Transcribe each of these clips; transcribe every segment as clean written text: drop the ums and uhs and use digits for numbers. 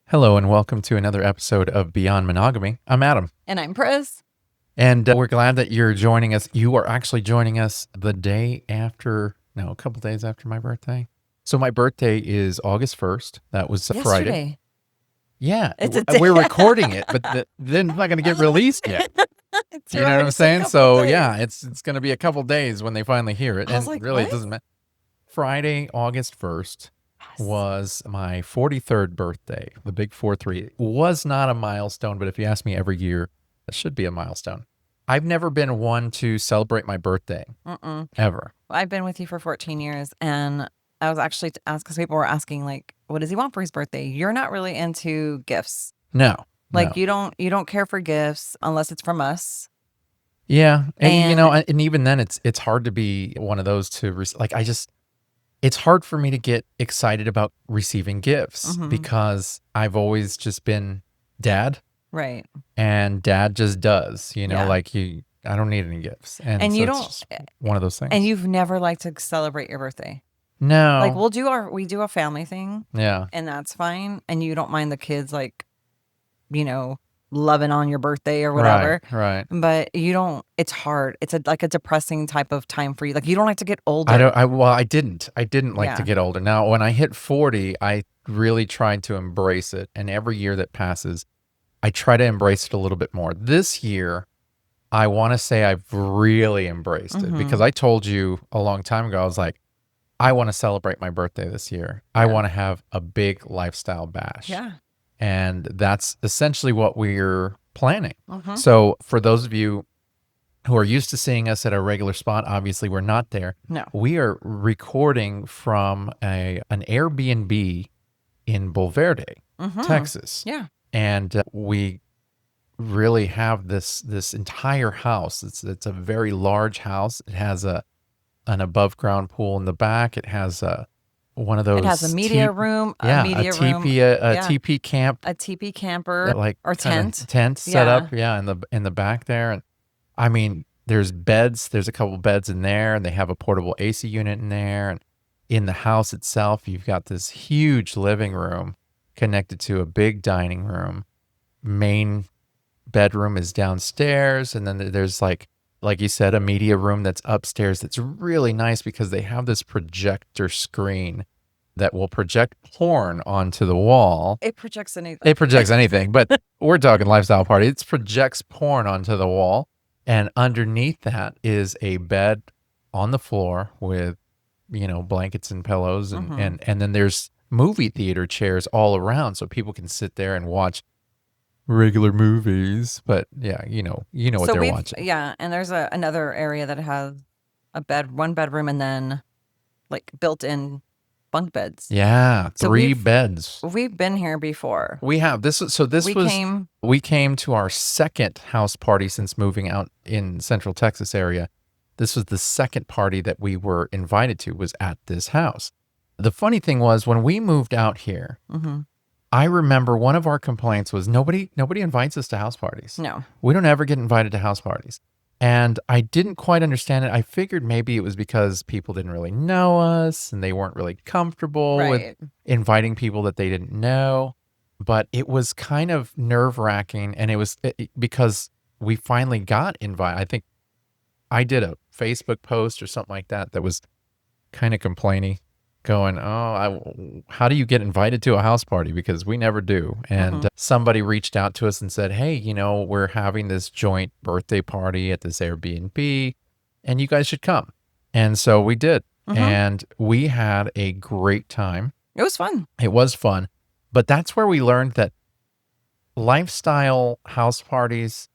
Hello and welcome to another episode of Beyond Monogamy. I'm Adam. And I'm Pris. And we're glad that you're joining us. You are actually joining us a couple days after my birthday. So my birthday is August 1st. That was a Friday. Yesterday. Yeah, It's a day. we're recording it, but then it's not going to get released yet. It's You know right, what I'm it's a saying? couple So days. yeah, it's going to be a couple days when they finally hear it. I was And like, really, what? it doesn't matter. Friday, August 1st. Yes. Was my 43rd birthday, the big 4-3. It was not a milestone, but if you ask me every year, it should be a milestone. I've never been one to celebrate my birthday, ever. I've been with you for 14 years, and I was actually to ask because people were asking, like, what does he want for his birthday? You're not really into gifts. No. Like, no. you don't care for gifts unless it's from us. Yeah. And And even then it's hard to be one of those it's hard for me to get excited about receiving gifts because I've always just been dad. right. And dad just does, Yeah. I don't need any gifts. And And so you it's don't just one of those things. and you've never liked to celebrate your birthday. No. Like we do a family thing, Yeah. and that's fine. And you don't mind the kids, like, loving on your birthday or whatever. Right. But you don't, it's hard. It's like a depressing type of time for you. Like, you don't like to get older. I didn't like to Yeah. get older. Now, when I hit 40, I really tried to embrace it. And every year that passes, I try to embrace it a little bit more. This year, I want to say I've really embraced it because I told you a long time ago, I was like, I want to celebrate my birthday this year. I Yeah. want to have a big lifestyle bash. Yeah. And that's essentially what we're planning. Mhm. So for those of you who are used to seeing us at a regular spot, obviously we're not there. No. We are recording from an Airbnb in Bulverde, Texas. Yeah. And we really have this entire house. It's a very large house. It has an above ground pool in the back. It has one of those. It has a media room, a media teepee, room, a teepee camp, a teepee camper, like or kinda tent. tent set Yeah. up, in the back there. And I mean, there's beds. There's a couple beds in there, and they have a portable AC unit in there. And in the house itself, you've got this huge living room connected to a big dining room. Main bedroom is downstairs, and then there's like you said, a media room that's upstairs that's really nice because they have this projector screen that will project porn onto the wall. It projects anything. It projects anything, but we're talking lifestyle party. It projects porn onto the wall, and underneath that is a bed on the floor with, blankets and pillows, and then there's movie theater chairs all around so people can sit there and watch regular movies, but yeah, you know what they're watching. Yeah, and there's another area that has one bedroom, and then like built-in bunk beds. Yeah, So 3 beds. We've been here before. We have we came to our second house party since moving out in Central Texas area. This was the second party that we were invited to, was at this house. The funny thing was, when we moved out here, I remember one of our complaints was nobody invites us to house parties. No. We don't ever get invited to house parties. And I didn't quite understand it. I figured maybe it was because people didn't really know us and they weren't really comfortable with inviting people that they didn't know. But it was kind of nerve-wracking, and it was because we finally got invited. I think I did a Facebook post or something like that was kind of complaining, going, how do you get invited to a house party? Because we never do. And somebody reached out to us and said, hey, we're having this joint birthday party at this Airbnb, and you guys should come. And so we did. And we had a great time. It was fun. It was fun. But that's where we learned that lifestyle house parties,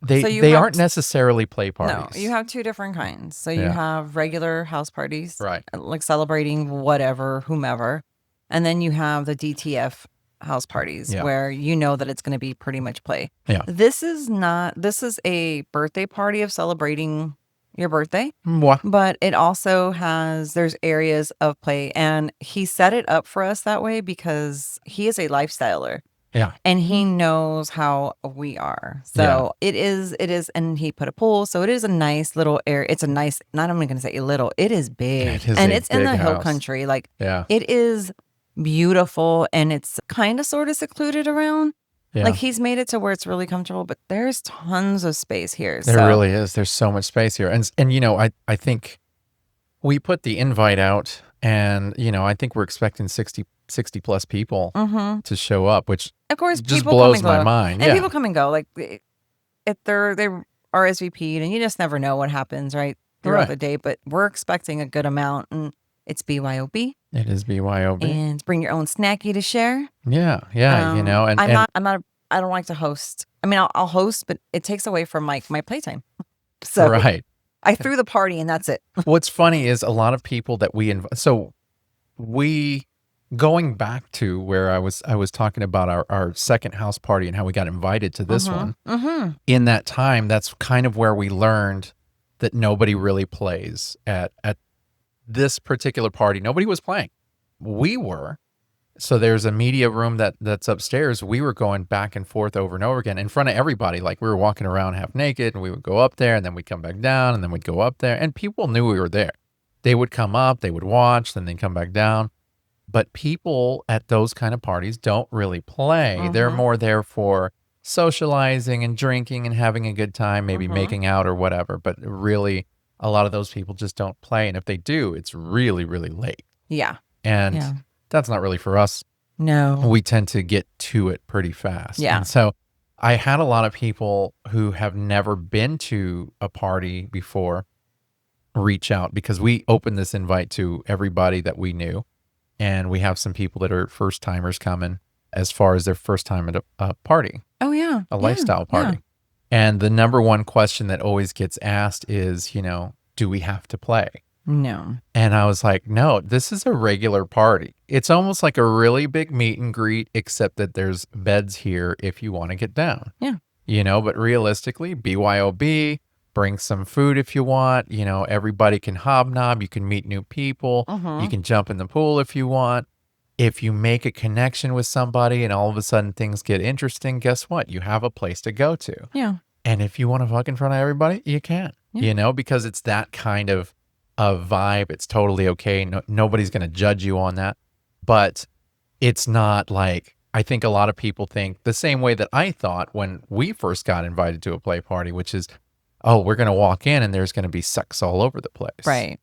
they aren't necessarily play parties. No, you have 2 different kinds. So you Yeah. have regular house parties, Right. like celebrating whatever, whomever. And then you have the DTF house parties, Yeah. where that it's going to be pretty much play. Yeah. This is a birthday party of celebrating your birthday, Mwah. but it also there's areas of play. And he set it up for us that way because he is a lifestyler. Yeah. And he knows how we are. So it is, and he put a pool. So it is a nice little area. It's a nice, not only going to say a little, it is big. It is and a it's in big the hill house. country. Like, Yeah. it is beautiful, and it's kind of sort of secluded around. Yeah. Like he's made it to where it's really comfortable, but there's tons of space here. There really is. There's so much space here. And I think we put the invite out, and I think we're expecting 60 plus people to show up, which of course just people blows come and my go. mind. And people come and go. Like if they're RSVP'd, and you just never know what happens throughout the day. But we're expecting a good amount, and it's BYOB. It is BYOB. And bring your own snacky to share. Yeah. And I don't like to host. I mean, I'll host, but it takes away from my playtime. So right. I threw the party and that's it. What's funny is a lot of people that we invite. So going back to where I was talking about our second house party and how we got invited to this one. In that time, that's kind of where we learned that nobody really plays at this particular party. Nobody was playing. We were. So there's a media room that's upstairs. We were going back and forth over and over again in front of everybody. Like we were walking around half naked, and we would go up there, and then we'd come back down, and then we'd go up there, and people knew we were there. They would come up, they would watch, then they'd come back down. But people at those kind of parties don't really play. They're more there for socializing and drinking and having a good time, maybe making out or whatever. But really, a lot of those people just don't play. And if they do, it's really, really late. Yeah. And that's not really for us. No. We tend to get to it pretty fast. Yeah. And so I had a lot of people who have never been to a party before reach out, because we opened this invite to everybody that we knew. And we have some people that are first timers coming as far as their first time at a party. Oh, yeah. A lifestyle party. Yeah. And the number one question that always gets asked is, do we have to play? No. And I was like, no, this is a regular party. It's almost like a really big meet and greet, except that there's beds here if you want to get down. Yeah. But realistically, BYOB, bring some food if you want. Everybody can hobnob. You can meet new people. You can jump in the pool if you want. If you make a connection with somebody and all of a sudden things get interesting, guess what? You have a place to go to. Yeah. And if you want to fuck in front of everybody, you can, because it's that kind of vibe. It's totally okay. Nobody's going to judge you on that. But it's not like, I think a lot of people think the same way that I thought when we first got invited to a play party, which is, oh, we're going to walk in and there's going to be sex all over the place. Right.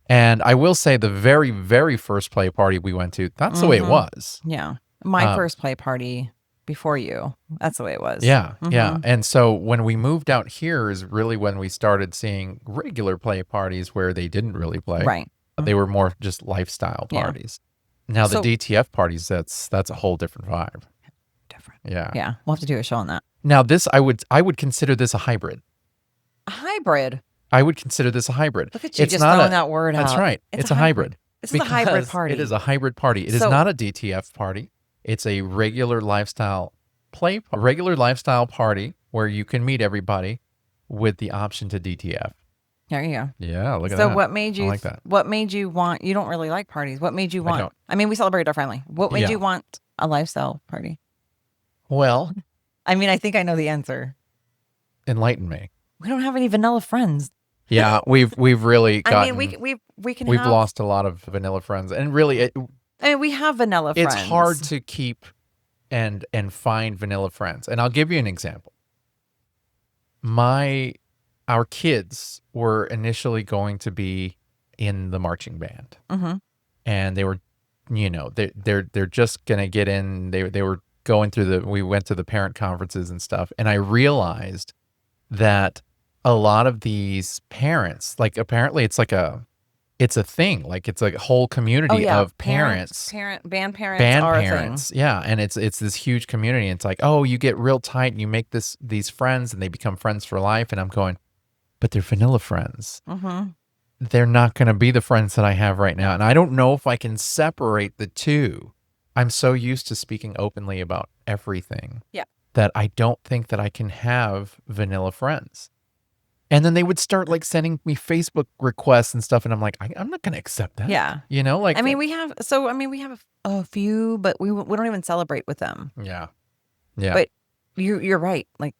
And I will say the very, very first play party we went to, that's the way it was. Yeah. My first play party before you, that's the way it was. Yeah. Yeah. And so when we moved out here is really when we started seeing regular play parties where they didn't really play. Right. They were more just lifestyle parties. Now the DTF parties, that's a whole different vibe. Different. Yeah. Yeah. We'll have to do a show on that. Now this, I would consider this a hybrid. A hybrid? I would consider this a hybrid. Look at you, just throwing that word out. That's right. It's a hybrid. This is a hybrid party. It is a hybrid party. It is not a DTF party. It's a regular lifestyle party where you can meet everybody with the option to DTF. There you go. Yeah, look at that. So what made you? I like that. What made you want? You don't really like parties. What made you want? I mean, we celebrate our family. What made you want a lifestyle party? Well, I mean, I think I know the answer. Enlighten me. We don't have any vanilla friends. Yeah, we've really gotten. I mean, we've lost a lot of vanilla friends, and really, we have vanilla friends. It's hard to keep and find vanilla friends. And I'll give you an example. Our kids were initially going to be in the marching band, and they were, they're just gonna get in. They were going through we went to the parent conferences and stuff, and I realized that a lot of these parents, like apparently it's a thing, like it's a whole community of parents. Band parents. Yeah. And it's this huge community. It's like, oh, you get real tight and you make these friends and they become friends for life. And I'm going, but they're vanilla friends. They're not going to be the friends that I have right now. And I don't know if I can separate the two. I'm so used to speaking openly about everything that I don't think that I can have vanilla friends. And then they would start like sending me Facebook requests and stuff. And I'm like, I'm not going to accept that. Yeah. Like, I mean, we have a few, but we don't even celebrate with them. Yeah. Yeah. But you're right. Like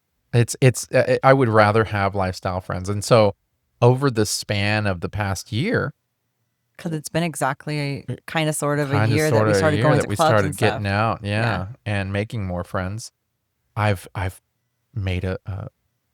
I would rather have lifestyle friends. And so over the span of the past year, Because it's been exactly kind of sort of a Kind of year sort that we of a started year going that to we clubs started and stuff. getting out, and making more friends. I've made a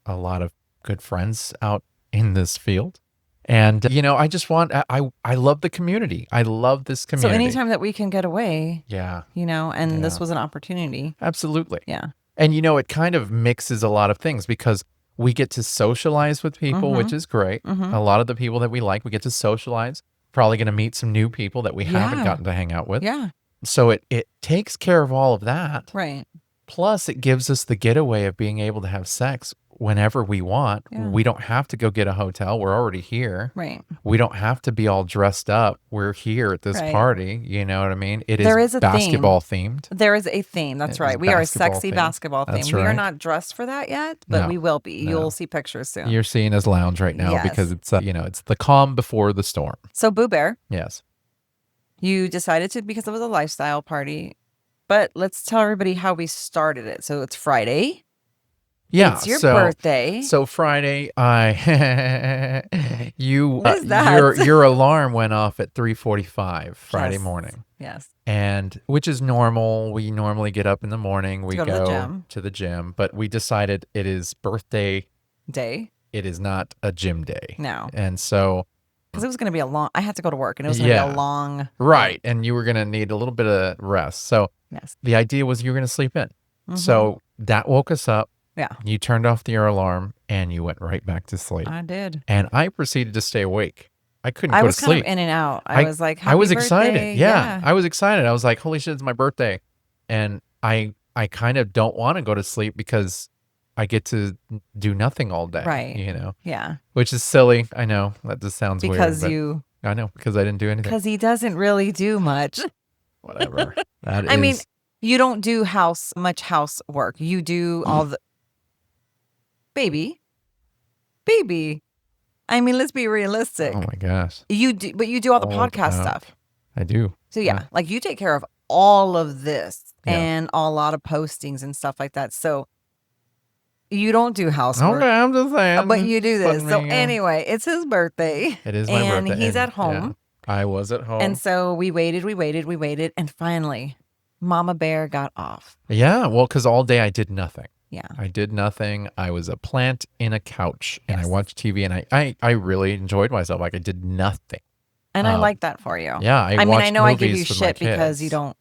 lot of good friends out in this field. And I just want I love the community. I love this So community. anytime that we can get away, Yeah. and this was an opportunity. Absolutely. Yeah. And it kind of mixes a lot of things because we get to socialize with people, which is great. A lot of the people that we like, we get to socialize. Probably going to meet some new people that we haven't gotten to hang out with. Yeah. So it takes care of all of that. Right. Plus, it gives us the getaway of being able to have sex whenever we want. Yeah. We don't have to go get a hotel. We're already here. Right. We don't have to be all dressed up. We're here at this party. You know what I mean? There is a basketball themed. There is a theme. That's right. We are sexy basketball themed. That's We are right. not dressed for that yet, but we will be. No. You'll see pictures soon. You're seeing us lounge right now because it's it's the calm before the storm. So Boo Bear. Yes. You decided to because it was a lifestyle party. But let's tell everybody how we started it. So it's Friday. Yeah, it's your birthday. So Friday, What is that? your alarm went off at 3:45 Friday morning. Yes. And which is normal. We normally get up in the morning. We go to the gym, but we decided it is birthday day. It is not a gym day. No. And so because it was going to be I had to go to work and it was going to be a long. Right. And you were going to need a little bit of rest. So the idea was you were going to sleep in. So that woke us up. Yeah. You turned off your alarm and you went right back to sleep. I did. And I proceeded to stay awake. I couldn't go to sleep. I was kind of in and out. I was like, Happy I was birthday. excited. Yeah. I was excited. I was like, holy shit, it's my birthday. And I kind of don't want to go to sleep because I get to do nothing all day. Right. Yeah. Which is silly. I know. That just sounds weird. Because I know. Because I didn't do anything. Because he doesn't really do much. Whatever. I mean, you don't do much housework. You do all the baby. I mean, let's be realistic. Oh my gosh. You do, but you do all the podcast stuff. I do. So like you take care of all of this and a lot of postings and stuff like that. So you don't do housework. Okay, I'm just saying. But you do this. So anyway, it's his birthday. It is my birthday. And he's at home. Yeah, I was at home. And so we waited. And finally, Mama Bear got off. Yeah. Well, because all day I did nothing. Yeah. I did nothing. I was a plant in a couch and I watched TV and I really enjoyed myself. Like I did nothing. And I like that for you. Yeah. I mean, I know I give you shit because you don't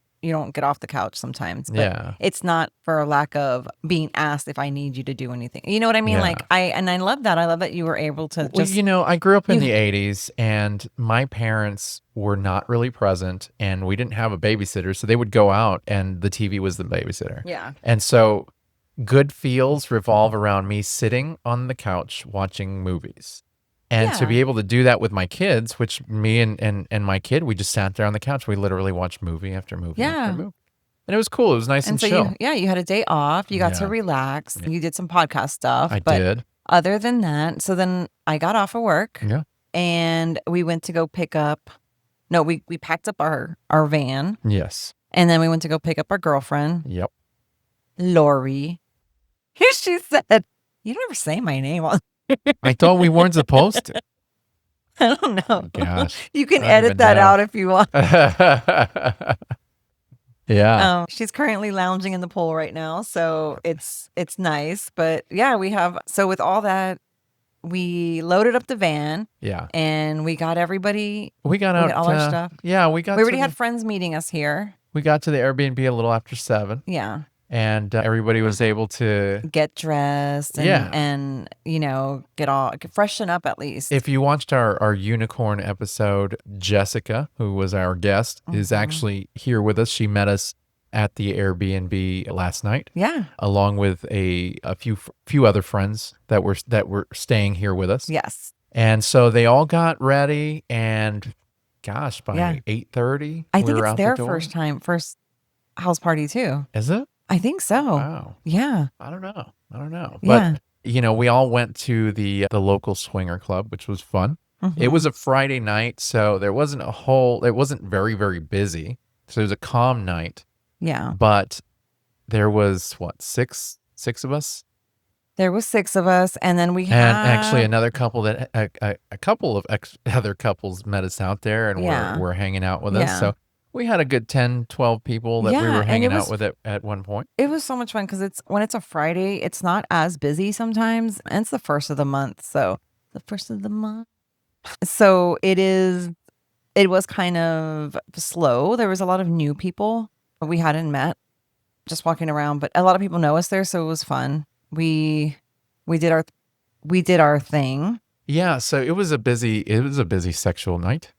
get off the couch sometimes. But it's not for a lack of being asked if I need you to do anything. You know what I mean? Yeah. Like I love that. I love that you were able to just. Well, I grew up in the 80s and my parents were not really present and we didn't have a babysitter. So they would go out and the TV was the babysitter. Yeah. And so good feels revolve around me sitting on the couch watching movies. And to be able to do that with my kids, which me and my kid, we just sat there on the couch. We literally watched movie after movie after movie. And it was cool. It was nice and so chill. You had a day off. You got to relax. You did some podcast stuff. I did. Other than that, so then I got off of work. Yeah. And we went to go pick up. No, we packed up our van. Yes. And then we went to go pick up our girlfriend. Yep. Lori. She said, "You don't ever say my name." I thought we weren't supposed to. I don't know. Oh, gosh. You can edit that out if you want. Yeah. She's currently lounging in the pool right now, so it's nice. But yeah, with all that, we loaded up the van. Yeah. And we got everybody. We got all our stuff. Yeah, we already had friends meeting us here. We got to the Airbnb a little after 7. Yeah. And everybody was able to get dressed and get freshen up at least. If you watched our unicorn episode, Jessica, who was our guest, is actually here with us. She met us at the Airbnb last night. Yeah. Along with a few other friends that were staying here with us. Yes. And so they all got ready and gosh, by 8:30 I think it's their first house party too. Is it? I think so. Wow. Yeah. I don't know. Yeah. But, we all went to the local swinger club, which was fun. Mm-hmm. It was a Friday night, so it wasn't very, very busy. So it was a calm night. Yeah. But there was, six of us? There was 6 of us, and then we And actually had another couple that a couple of other couples met us out there and were hanging out with us. So we had a good 10, 12 people that we were and hanging out with at one point. it was so much fun because when it's a Friday, it's not as busy sometimes, and it's the first of the month, so the first of the month. So it was kind of slow. There was a lot of new people we hadn't met just walking around, but a lot of people know us there, so it was fun. We did our thing. Yeah, so it was a busy sexual night.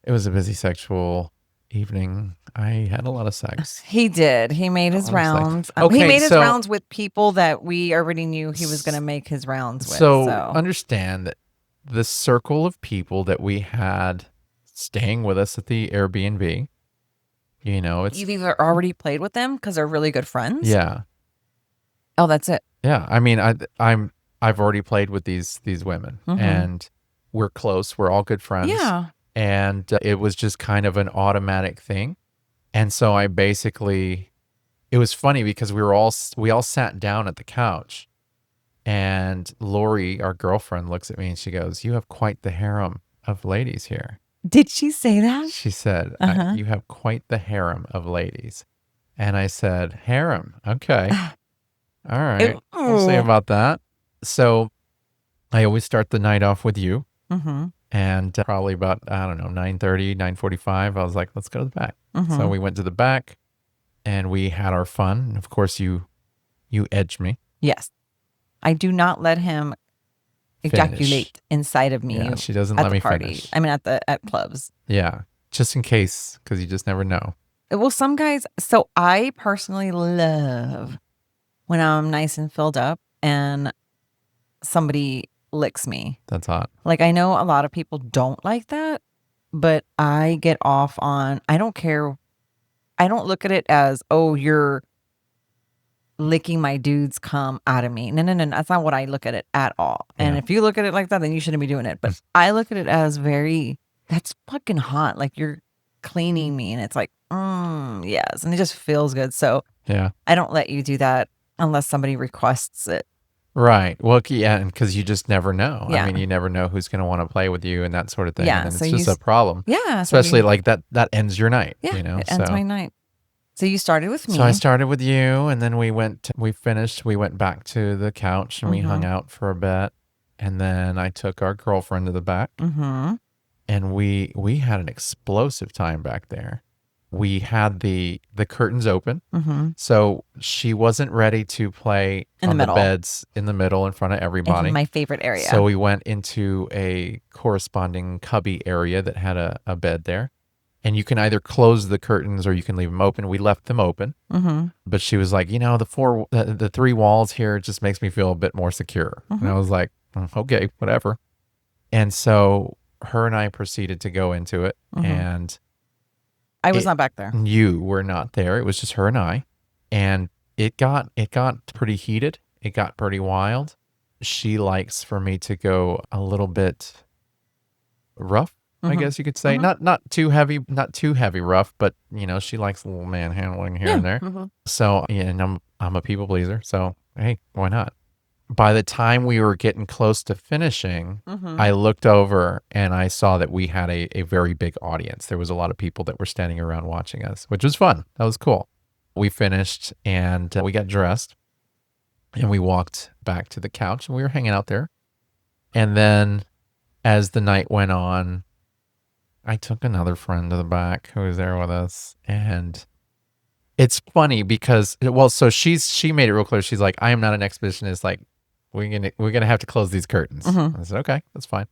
It was a busy sexual evening. I had a lot of sex. He did. He made his rounds. He made his rounds with people that we already knew he was going to make his rounds with. So understand that the circle of people that we had staying with us at the Airbnb, you've either already played with them because they're really good friends. Yeah. Oh, that's it. Yeah. I mean, I've already played with these women, and we're close. We're all good friends. Yeah. And it was just kind of an automatic thing. And so it was funny because we all sat down at the couch, and Lori, our girlfriend, looks at me and she goes, "You have quite the harem of ladies here." Did she say that? She said, "You have quite the harem of ladies." And I said, "Harem. Okay. All right. We'll see about that." So I always start the night off with you. And probably about, I don't know, 9:30, 9:45, I was like, let's go to the back. So we went to the back and we had our fun. And of course, you edged me. Yes. I do not let him ejaculate inside of me. Yeah, she doesn't let me finish. I mean, at clubs. Yeah. Just in case, because you just never know. Well, some guys, so I personally love when I'm nice and filled up and somebody licks me. That's hot. Like, I know a lot of people don't like that, but I get off on, I don't care. I don't look at it as, oh, you're licking my dude's cum out of me. No. That's not what I look at it at all. Yeah. And if you look at it like that, then you shouldn't be doing it. But I look at it as that's fucking hot. Like, you're cleaning me, and it's like, yes. And it just feels good. So yeah, I don't let you do that unless somebody requests it. Right. Well, yeah, and because you just never know. Yeah. I mean, you never know who's going to want to play with you and that sort of thing. Yeah, And so it's just a problem. Yeah. Especially like that ends your night. Yeah, it ends my night. So you started with me. So I started with you, and then we went back to the couch, and we hung out for a bit. And then I took our girlfriend to the back. And we had an explosive time back there. We had the curtains open. So she wasn't ready to play on the beds in the middle in front of everybody. In my favorite area. So we went into a corresponding cubby area that had a bed there. And you can either close the curtains or you can leave them open. We left them open. But she was like, the 3 walls here just makes me feel a bit more secure. And I was like, okay, whatever. And so her and I proceeded to go into it. And I was not back there. You were not there. It was just her and I. And it got pretty heated. It got pretty wild. She likes for me to go a little bit rough, I guess you could say. Not too heavy rough, but she likes a little manhandling here and there. So, and I'm a people pleaser. So, hey, why not? By the time we were getting close to finishing, I looked over and I saw that we had a very big audience. There was a lot of people that were standing around watching us, which was fun. That was cool. We finished and we got dressed and we walked back to the couch and we were hanging out there. And then as the night went on, I took another friend to the back who was there with us. And it's funny because, so she made it real clear. She's like, I am not an exhibitionist. Like, we're gonna have to close these curtains. I said, okay, that's fine.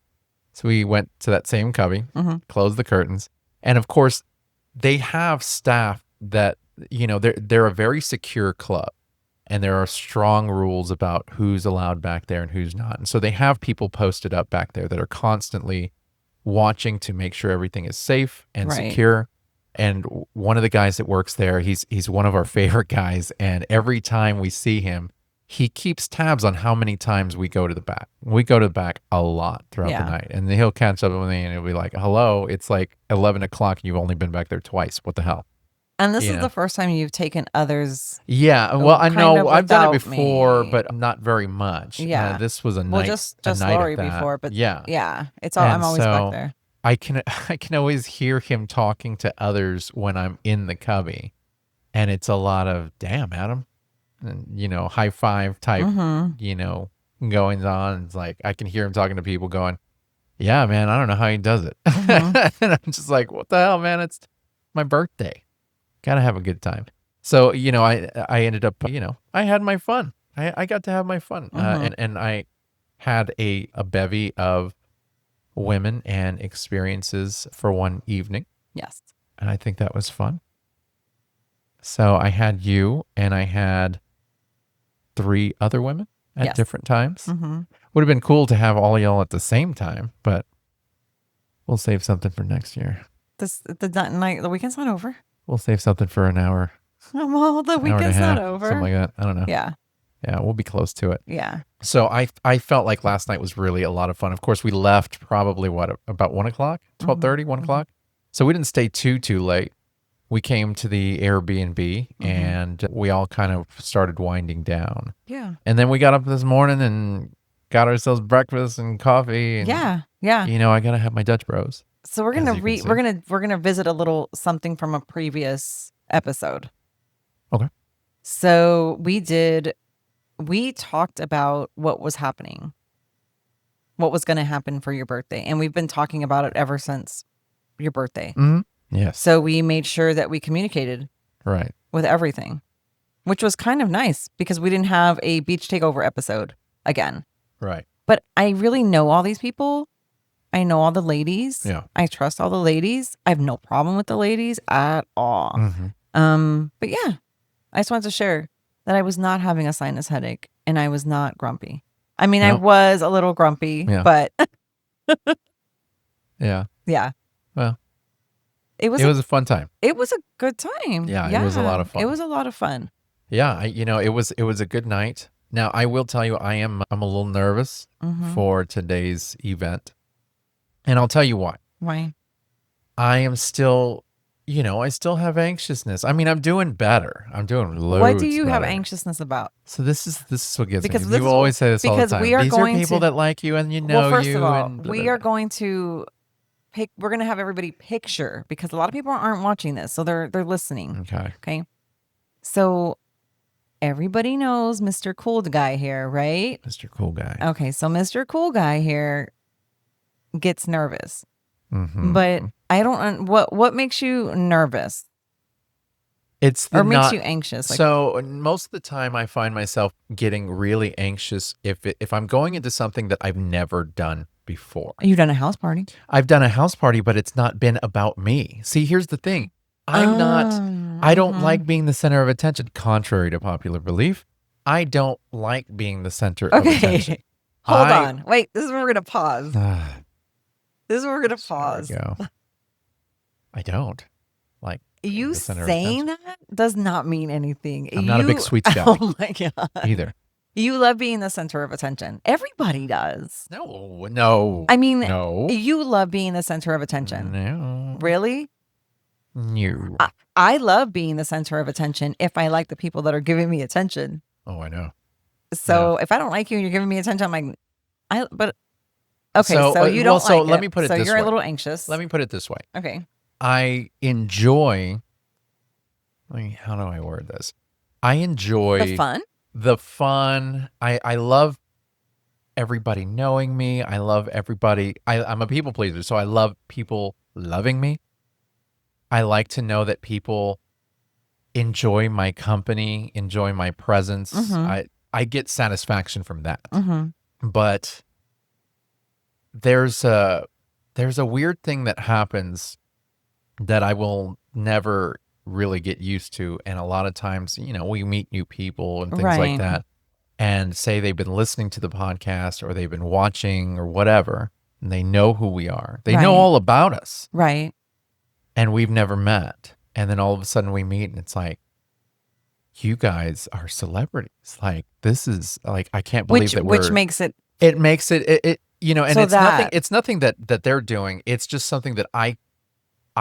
So we went to that same cubby, closed the curtains. And of course, they have staff that, they're a very secure club. And there are strong rules about who's allowed back there and who's not. And so they have people posted up back there that are constantly watching to make sure everything is safe and secure. And one of the guys that works there, he's one of our favorite guys. And every time we see him, he keeps tabs on how many times we go to the back. We go to the back a lot throughout the night. And he'll catch up with me and he'll be like, hello, it's like 11 o'clock. You've only been back there twice. What the hell? And this you is know. the first time you've taken others Yeah, well, I kind know of I've done it without before, me. but not very much. Yeah. This was Well, a just night at Lori that. before, but Yeah. yeah, it's all I'm And always back so there. I can I can always hear him talking to others when I'm in the cubby, and it's a lot of damn Adam, and high five type, Mhm. goings on. It's like I can hear him talking to people, going, "Yeah, man, I don't know how he does it," Mhm. and I'm just like, "What the hell, man? It's my birthday. Gotta have a good time." So I ended up, I had my fun. I got to have my fun, Mhm. and I had a bevy of women and experiences for one evening. Yes. And I think that was fun. So I had you and I had 3 other women at Yes. different times. Mhm. Would have been cool to have all y'all at the same time, but we'll save something for next year. The weekend's not over. We'll save something for an hour, Well, the hour and a weekend's not half, over. something like that. I don't know. Yeah. Yeah, we'll be close to it. Yeah. So I felt like last night was really a lot of fun. Of course, we left probably about 1 o'clock, 12:30, 1 o'clock. So we didn't stay too late. We came to the Airbnb and we all kind of started winding down. Yeah. And then we got up this morning and got ourselves breakfast and coffee. And, Yeah. Yeah. I got to have my Dutch Bros. So we're as gonna you can see. we're gonna visit a little something from a previous episode. Okay. So we talked about what was happening, what was going to happen for your birthday, and we've been talking about it ever since your birthday. Mm-hmm. Yes. So we made sure that we communicated Right. with everything, which was kind of nice because we didn't have a beach takeover episode again. Right. But I really know all these people. I know all the ladies. Yeah. I trust all the ladies. I have no problem with the ladies at all. But yeah, I just wanted to share that I was not having a sinus headache and I was not grumpy. I mean, I Nope. was a little grumpy, Yeah. but Yeah. yeah, Well, it was a fun time. it was a good time. Yeah, it was a lot of fun. It was a lot of fun. Yeah, it was a good night. Now, I will tell you, I'm a little nervous for today's event. And I'll tell you why. Why? I am still, I still have anxiousness. I mean, I'm doing better. I'm doing loads What do you have better. anxiousnous about? So this is what gets Because me. this You is- always say this all the because time. we are These going are people to- that like you and you know Well, first you. of all, and blah, we blah, are blah. going to pick. We're going to have everybody picture because a lot of people aren't watching this, so they're listening. Okay. Okay, so everybody knows Mr. Cool Guy here, right? Mr. Cool Guy. Okay, so Mr. Cool Guy here gets nervous, Mm-hmm. but I don't. What makes you nervous It's or makes not, you anxious? Like, so most of the time I find myself getting really anxious if I'm going into something that I've never done before. you've done a house party. I've done a house party, but it's not been about me. See, here's the thing. I don't like being the center of attention, contrary to popular belief. I don't like being the center of attention. Okay, hold on. Wait, this is where we're gonna pause. There This is where we're gonna pause. we go. I don't like You the center of saying attention. that does not mean anything. I'm not a big sweets guy. Oh my god! either. You love being the center of attention. Everybody does. No. I mean, no. you love being the center of attention. No. Really? No. I love being the center of attention if I like the people that are giving me attention. Oh, I know. So if I don't like you and you're giving me attention, I'm like, okay. So, So you don't well, so like let it. me put it so this you're way. a little anxious. Let me put it this way. Okay. I enjoy. How do I word this? I enjoy The fun. the fun. I love everybody knowing me. I love everybody. I'm a people pleaser, so I love people loving me. I like to know that people enjoy my company, enjoy my presence. I get satisfaction from that. But there's a weird thing that happens that I will never really get used to. And a lot of times, we meet new people and things like Right. that, and say they've been listening to the podcast or they've been watching or whatever, and they know who we are. They know Right. all about us, Right. and we've never met. And then all of a sudden we meet and it's like, you guys are celebrities. Like, this is like, I can't believe that Which makes it. it makes it, and So it's nothing that they're doing. It's just something that I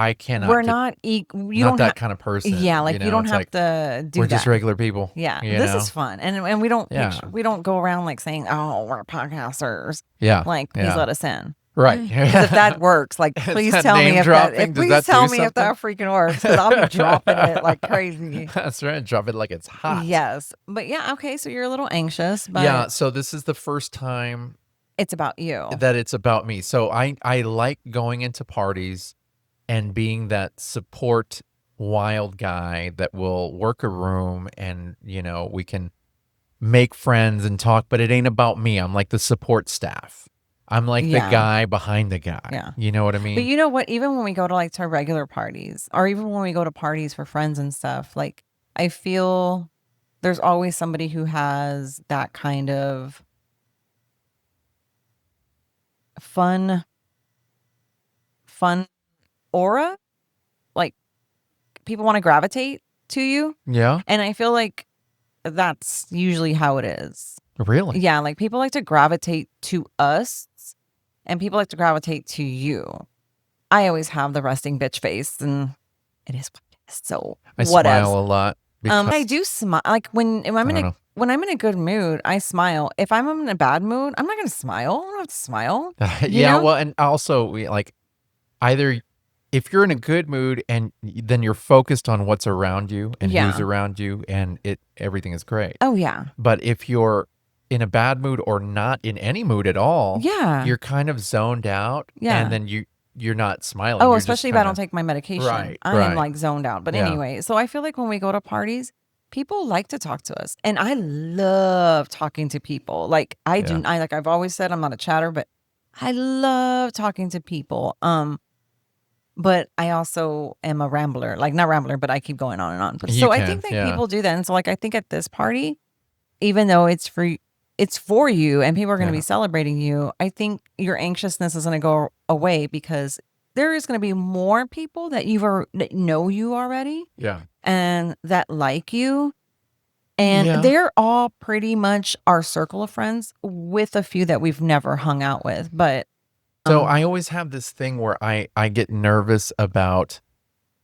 I cannot we're get not you not don't have that kind of person. yeah, You like you know, don't it's have like to do we're just that. regular people. Yeah, You this is know? fun, and we don't Yeah. we don't go around like saying, "Oh, we're podcasters." Yeah. Like, please Yeah. let us in. Right. Because if that works, like, It's please that tell me name if that if dropping. Does please that do tell me if something? that freaking works, because I'll be dropping it like crazy. That's right. Drop it like it's hot. Yes, but yeah, okay, so you're a little anxious, Yeah. but So this is the first time it's about you. that it's about me. So I like going into parties and being that support wild guy that will work a room and, we can make friends and talk, but it ain't about me. I'm like the support staff. I'm like the Yeah, guy behind the guy. yeah. You know what I But mean? you know what? Even when we go to like to regular parties, or even when we go to parties for friends and stuff, like I feel there's always somebody who has that kind of fun, fun aura. Like people want to gravitate to you. Yeah. And I feel like that's usually how it is. Really? Yeah, like people like to gravitate to us and people like to gravitate to you. I always have the resting bitch face and it is what it is. So I whatevs. smile a lot because I do smile. Like when I don't know. when I'm in a good mood, I smile. If I'm in a bad mood, I'm not gonna smile. I don't have to smile. You Yeah, know? well, and also like either if you're in a good mood and then you're focused on what's around you and who's Yeah. around you and everything is great. Oh yeah. But if you're in a bad mood or not in any mood at all, Yeah. you're kind of zoned out Yeah. and then you're not smiling. Oh, You're just especially if I don't kinda take my medication. right, I am right. like zoned out. But Yeah. anyway, so I feel like when we go to parties, people like to talk to us. And I love talking to people. Like Yeah. like I've always said I'm not a chatter, but I love talking to people. But I also am a rambler. Like not rambler, but I keep going on and on. But You so I can, think that yeah. people do that. And so like I think at this party, even though it's for you and people are going to Yeah. be celebrating you, I think your anxiousness is going to go away because there is going to be more people that that know you already Yeah. and that like you. And Yeah. they're all pretty much our circle of friends with a few that we've never hung out with. But So I always have this thing where I get nervous about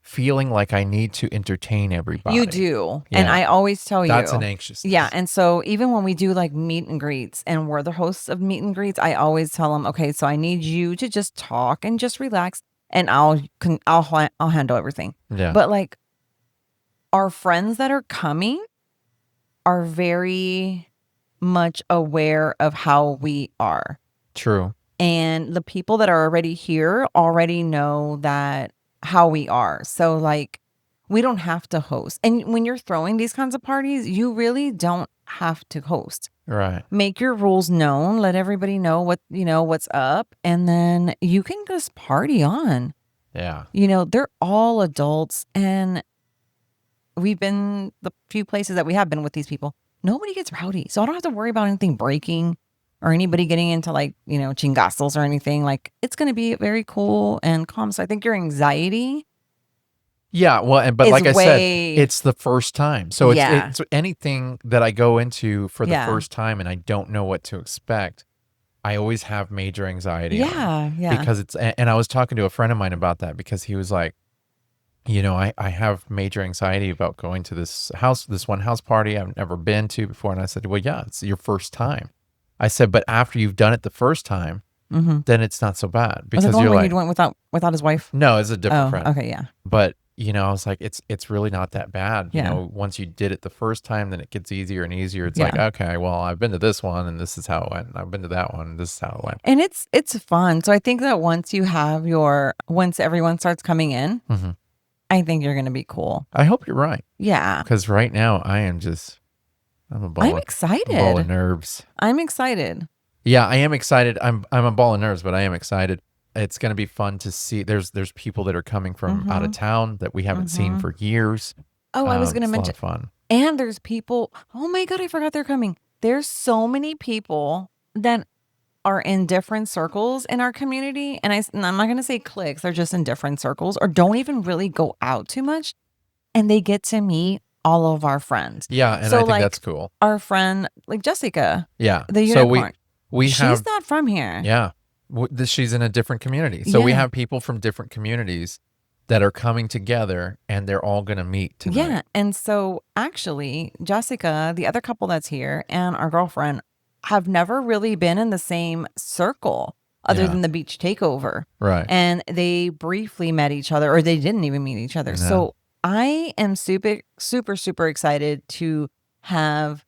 feeling like I need to entertain everybody. you do. And Yeah. I always tell you. That's an anxiousness. Yeah. And so even when we do like meet and greets and we're the hosts of meet and greets, I always tell them, okay, so I need you to just talk and just relax and I'll handle everything. Yeah. But like our friends that are coming are very much aware of how we are. True. And the people that are already here already know that how we are. So like we don't have to host. And when you're throwing these kinds of parties, you really don't have to host. Right. Make your rules known, let everybody know what's up, and then you can just party on. Yeah. They're all adults and we've been the few places that we have been with these people. Nobody gets rowdy. So I don't have to worry about anything breaking or anybody getting into like, chingazos or anything. Like it's going to be very cool and calm. So I think your anxiety Yeah, well, but is like I said, way it's the first time. So Yeah. it's anything that I go into for the Yeah. first time and I don't know what to expect. I always have major anxiety on Yeah. because and I was talking to a friend of mine about that because he was like, I have major anxiety about going to this one house party I've never been to before. And I said, well, yeah, it's your first time. I said, but after you've done it the first time, Mhm. then it's not so bad Was because it the one you're where like, you went without his wife? no, it's a different Oh, friend. okay, yeah. But, I was like, it's really not that bad. Yeah. Once you did it the first time, then it gets easier and easier. It's Yeah. like, okay, well, I've been to this one and this is how it went. I've been to that one and this is how it went. And it's fun. So I think that once everyone starts coming in, hmm I think you're going to be cool. I hope you're right. Yeah. Because right now I'm a ball, I'm a ball of excited. nerves. I'm excited. Yeah, I am excited. I'm a ball of nerves, but I am excited. It's going to be fun to see. There's people that are coming from out of town that we haven't seen for years. Oh, I was going to It's a lot mention. of fun. And there's people. Oh my God, I forgot they're coming. There's so many people that are in different circles in our community. And I'm not going to say cliques. They're just in different circles or don't even really go out too much. And they get to meet all of our friends. Yeah, and So, I think like, that's cool. Our friend, like Jessica, Yeah. the So unicorn. we She's have not from here. yeah. She's in a different community. So we Yeah. have people from different communities that are coming together and they're all going to meet tonight. Yeah. And so actually, Jessica, the other couple that's here, and our girlfriend have never really been in the same circle other than the beach takeover. Right. And they briefly met each other, or they didn't even meet each other. No. So I am super, super, super excited to have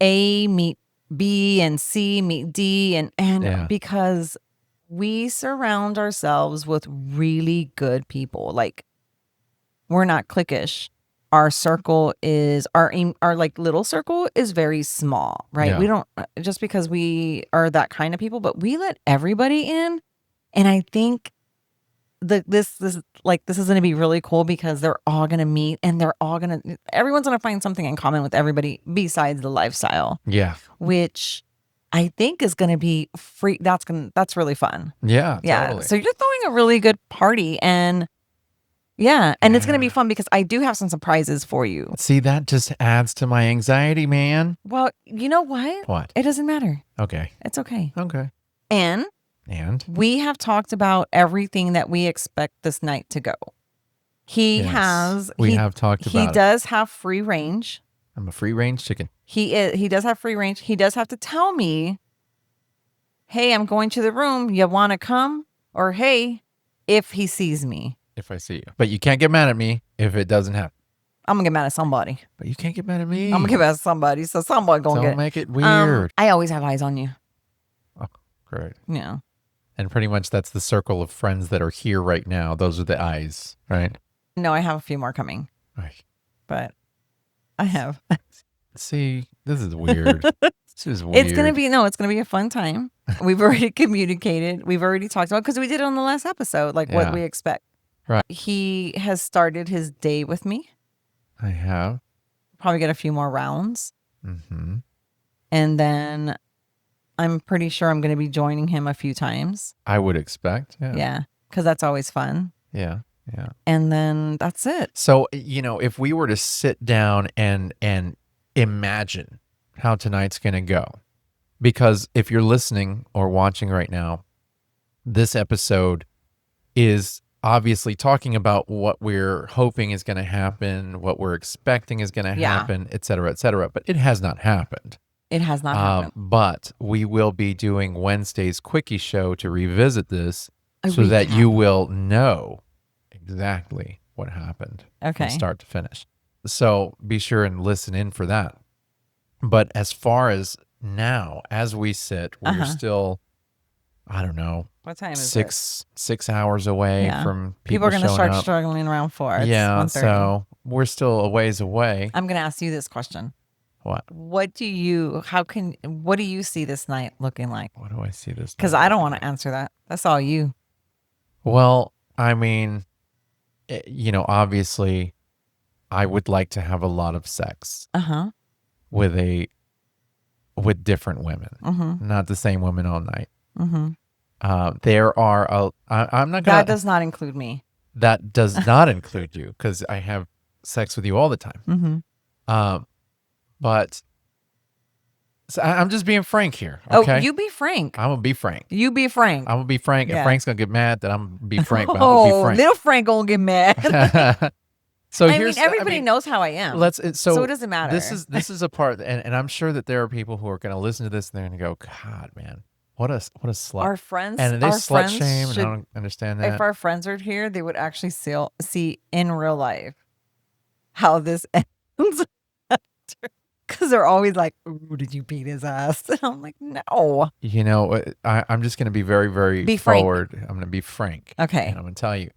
A meet B and C meet D. And because we surround ourselves with really good people. Like, we're not cliquish. Our circle is our like little circle is very small, right? Yeah. We don't, just because we are that kind of people, but we let everybody in. And I think this is going to be really cool because they're all going to meet and everyone's going to find something in common with everybody besides the lifestyle. Yeah. Which I think is going to be free. That's really fun. Yeah. Totally. So you're throwing a really good party, and it's going to be fun because I do have some surprises for you. See, that just adds to my anxiety, man. Well, you know what? What? It doesn't matter. Okay. It's okay. Okay. And we have talked about everything that we expect this night to go. We have talked about it. He does have free range. I'm a free range chicken. He does have free range. He does have to tell me, hey, I'm going to the room. You want to come? Or hey, if he sees me. If I see you. But you can't get mad at me if it doesn't happen. I'm going to get mad at somebody. But you can't get mad at me. I'm going to get mad at somebody. So somebody going to get. Don't make it weird. I always have eyes on you. Oh, great. Yeah. And pretty much that's the circle of friends that are here right now. Those are the eyes, right? No, I have a few more coming. Right. But I have. See, this is weird. This is weird. It's going to be a fun time. We've already communicated. We've already talked about, because we did it on the last episode, like what we expect. Right. He has started his day with me. I have. Probably get a few more rounds. Mm-hmm. And then I'm pretty sure I'm going to be joining him a few times. I would expect. Yeah. Yeah. Because that's always fun. Yeah. Yeah. And then that's it. So, if we were to sit down and imagine how tonight's going to go, because if you're listening or watching right now, this episode is obviously talking about what we're hoping is going to happen, what we're expecting is going to happen, et cetera, but it has not happened. It has not happened. But we will be doing Wednesday's Quickie Show to revisit this so that you will know exactly what happened from start to finish. So be sure and listen in for that. But as far as now, as we sit, we're still, I don't know, what time is it? 6 hours away from people are going to start up. struggling around 4. It's so we're still a ways away. I'm going to ask you this question. What? What do you see this night looking like? What do I see this night? Because I don't want to answer that. That's all you. Well, I mean, obviously, I would like to have a lot of sex with different women, not the same women all night. There are I'm not gonna. That does not include me. That does not include you, because I have sex with you all the time. But so I'm just being frank here. Okay? Oh, you be frank. I'm gonna be frank. You be frank. I'm gonna be frank. Yeah. If Frank's gonna get mad, then I'm gonna be frank. But I'm gonna be frank. Little Frank gonna get mad. So everybody knows how I am. So it doesn't matter. This is a part, and I'm sure that there are people who are going to listen to this and they're going to go, God, man, what a slut. Our friends, and they slut shame, and I don't understand that. If our friends are here, they would actually see in real life how this ends. Because they're always like, "Ooh, did you beat his ass?" And I'm like, no. I'm just going to be very, very forward. I'm going to be frank. Okay. And I'm going to tell you,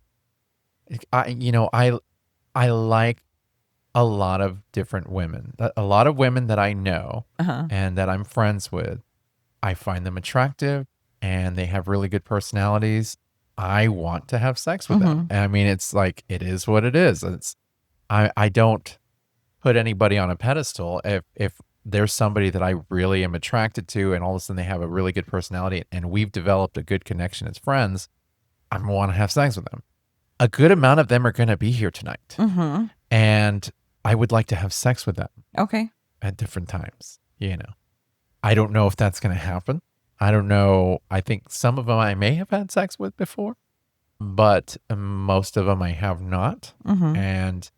I like a lot of different women. A lot of women that I know and that I'm friends with. I find them attractive and they have really good personalities. I want to have sex with them. I mean, it's like, it is what it is. I don't put anybody on a pedestal. If there's somebody that I really am attracted to and all of a sudden they have a really good personality and we've developed a good connection as friends, I want to have sex with them. A good amount of them are going to be here tonight. And I would like to have sex with them. Okay. At different times, I don't know if that's going to happen. I don't know. I think some of them I may have had sex with before, but most of them I have not. Mm-hmm. And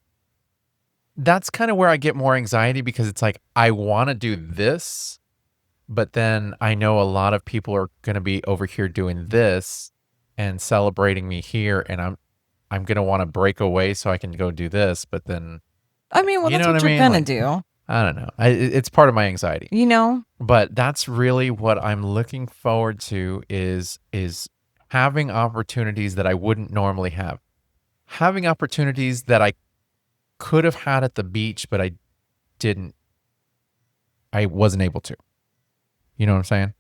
that's kind of where I get more anxiety, because it's like, I want to do this, but then I know a lot of people are going to be over here doing this and celebrating me here, and I'm going to want to break away so I can go do this, but then, I mean, well, you that's know what I what you're mean? gonna Like, do. I don't know. It's part of my anxiety. You know? But that's really what I'm looking forward to, is having opportunities that I wouldn't normally have. Having opportunities that I could have had at the beach, but I wasn't able to. You know what I'm saying?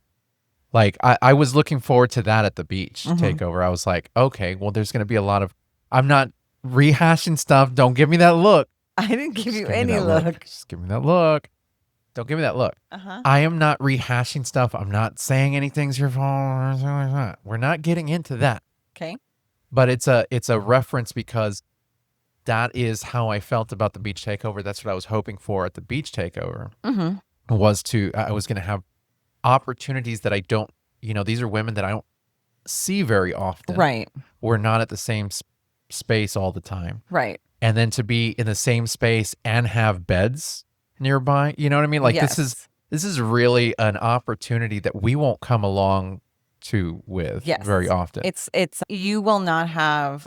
Like, I was looking forward to that at the beach Mm-hmm. takeover. I was like, okay, well, there's going to be a lot of, I'm not rehashing stuff. Don't give me that look. I didn't give Just you give me any that look. Just give me that look. Don't give me that look. Uh-huh. I am not rehashing stuff. I'm not saying anything's your fault or anything like that. We're not getting into that. Okay. But it's a reference, because that is how I felt about the beach takeover. That's what I was hoping for at the beach takeover. Mm-hmm. I was going to have opportunities that I don't, these are women that I don't see very often. Right. We're not at the same space all the time. Right. And then to be in the same space and have beds nearby, you know what I mean? Like, Yes. this is really an opportunity that we won't come along to with Yes. very often. It's you will not have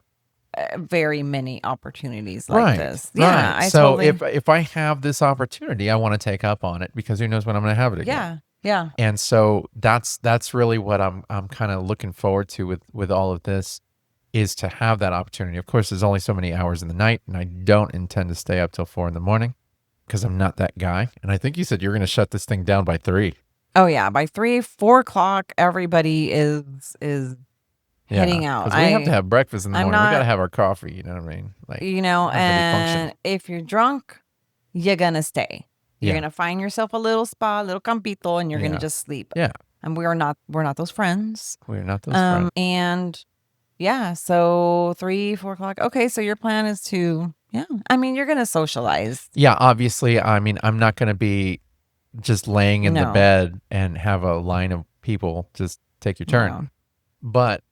very many opportunities like this. Yeah, Right. I So totally. if I have this opportunity, I want to take up on it, because who knows when I'm going to have it again. Yeah. And so that's really what I'm kind of looking forward to with all of this, is to have that opportunity. Of course, there's only so many hours in the night, and I don't intend to stay up till 4 a.m, because I'm not that guy. And I think you said you're going to shut this thing down by 3. Oh yeah, by 3, 4 o'clock, everybody is heading out. Because we have to have breakfast in the I'm morning. We got to not- have our coffee. You know what I mean? Like, and functional. if you're drunk, you're gonna stay. You're Yeah. gonna find yourself a little spa, a little campito, and you're Yeah. gonna just sleep. Yeah. And we're not those friends. We're not those friends. And yeah, so 3, 4 o'clock. Okay, so your plan is to, I mean, you're gonna socialize. Yeah, obviously. I mean, I'm not going to be just laying in the No. bed and have a line of people just take your turn. No. But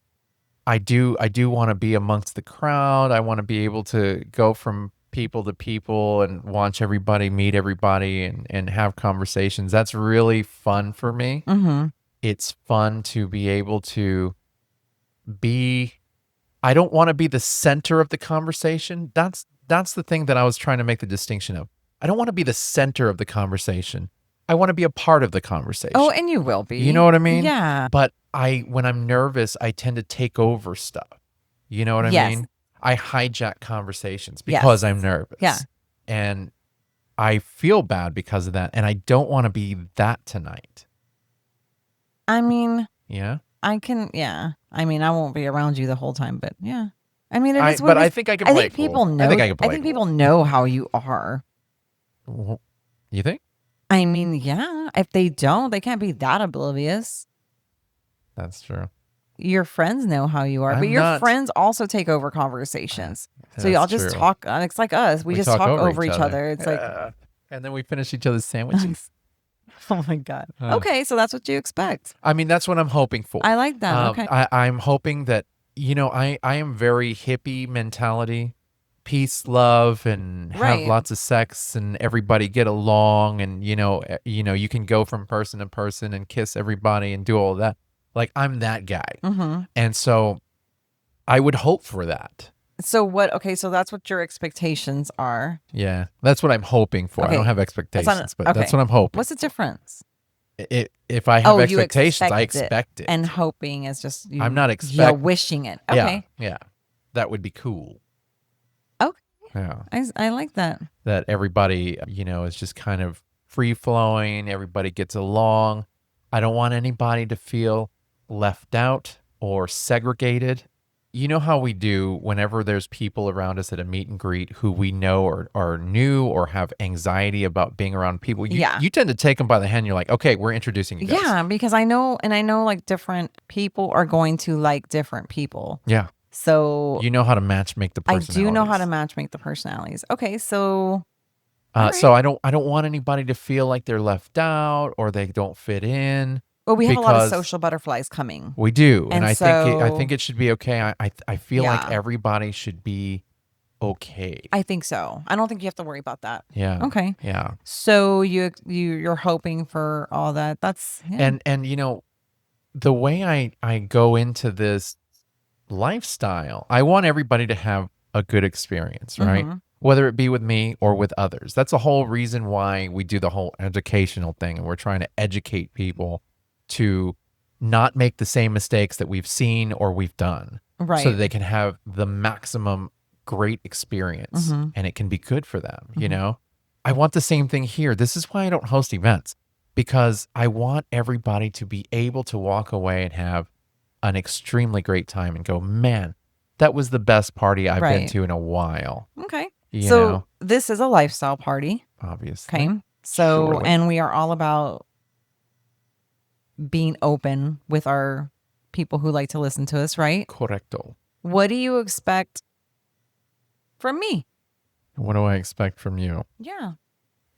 I do want to be amongst the crowd. I want to be able to go from people to people and watch everybody, meet everybody, and have conversations. That's really fun for me. Mm-hmm. It's fun to be able to be, I don't want to be the center of the conversation. That's the thing that I was trying to make the distinction of. I don't want to be the center of the conversation. I want to be a part of the conversation. Oh, and you will be. You know what I mean? Yeah. But when I'm nervous, I tend to take over stuff. You know what I Yes. mean? I hijack conversations because Yes. I'm nervous. Yeah. And I feel bad because of that. And I don't want to be that tonight. I mean, Yeah. I can. Yeah. I mean, I won't be around you the whole time, but yeah. I mean, it is what But it I is. think I can I play think it cool. people know. I think I can play it people know how you are. cool. You think? I mean, yeah. If they don't, they can't be that oblivious. That's true. Your friends know how you are, but I'm your not- friends also take over conversations. So That's y'all just true. talk. It's like us. We just talk over each other. It's like, and then we finish each other's sandwiches. oh my God. Uh. Okay, so that's what you expect. I mean, that's what I'm hoping for. I like that. Okay. I'm hoping that, I am very hippie mentality, peace, love, and have Right. lots of sex, and everybody get along, and you can go from person to person and kiss everybody and do all of that. Like, I'm that guy. Mm-hmm. And so I would hope for that. So what? Okay, so that's what your expectations are. Yeah. That's what I'm hoping for. I Okay. don't have expectations, but that's okay. what I'm hoping. What's the difference? If I have you expectations, I expect expect it. And hoping is just you. I'm not You're expecting. wishing it. Okay. Yeah. That would be cool. Okay. Yeah. I like that. That everybody, is just kind of free flowing. Everybody gets along. I don't want anybody to feel left out or segregated. You know how we do whenever there's people around us at a meet and greet who we know or are new or have anxiety about being around people. You tend to take them by the hand. And you're like, okay, we're introducing you guys. Yeah, because I know like different people are going to like different people. Yeah. So You know how to match make the I personalities. do know how to match make the personalities. Okay, so So I don't want anybody to feel like they're left out or they don't fit in. Well, we have a lot of because social butterflies coming. we do. And And I so, think it should be okay. I feel like yeah, everybody should be okay. I think so. I don't think you have to worry about that. Yeah. Okay. Yeah. So you're hoping for all that. That's yeah. And the way I go into this lifestyle, I want everybody to have a good experience, right? Mhm. Whether it be with me or with others. That's the whole reason why we do the whole educational thing. And we're trying to educate people to not make the same mistakes that we've seen or we've done so that Right. they can have the maximum great experience Mhm. and it can be good for them, you Mhm. know? I want the same thing here. This is why I don't host events because I want everybody to be able to walk away and have an extremely great time and go, man, that was the best party I've been Right. to in a while, Okay. you So know, this is a lifestyle party. obviously. Okay. So, Surely. and we are all about being open with our people who like to listen to us, right? Correcto. What do you expect from me? What do I expect from you? Yeah.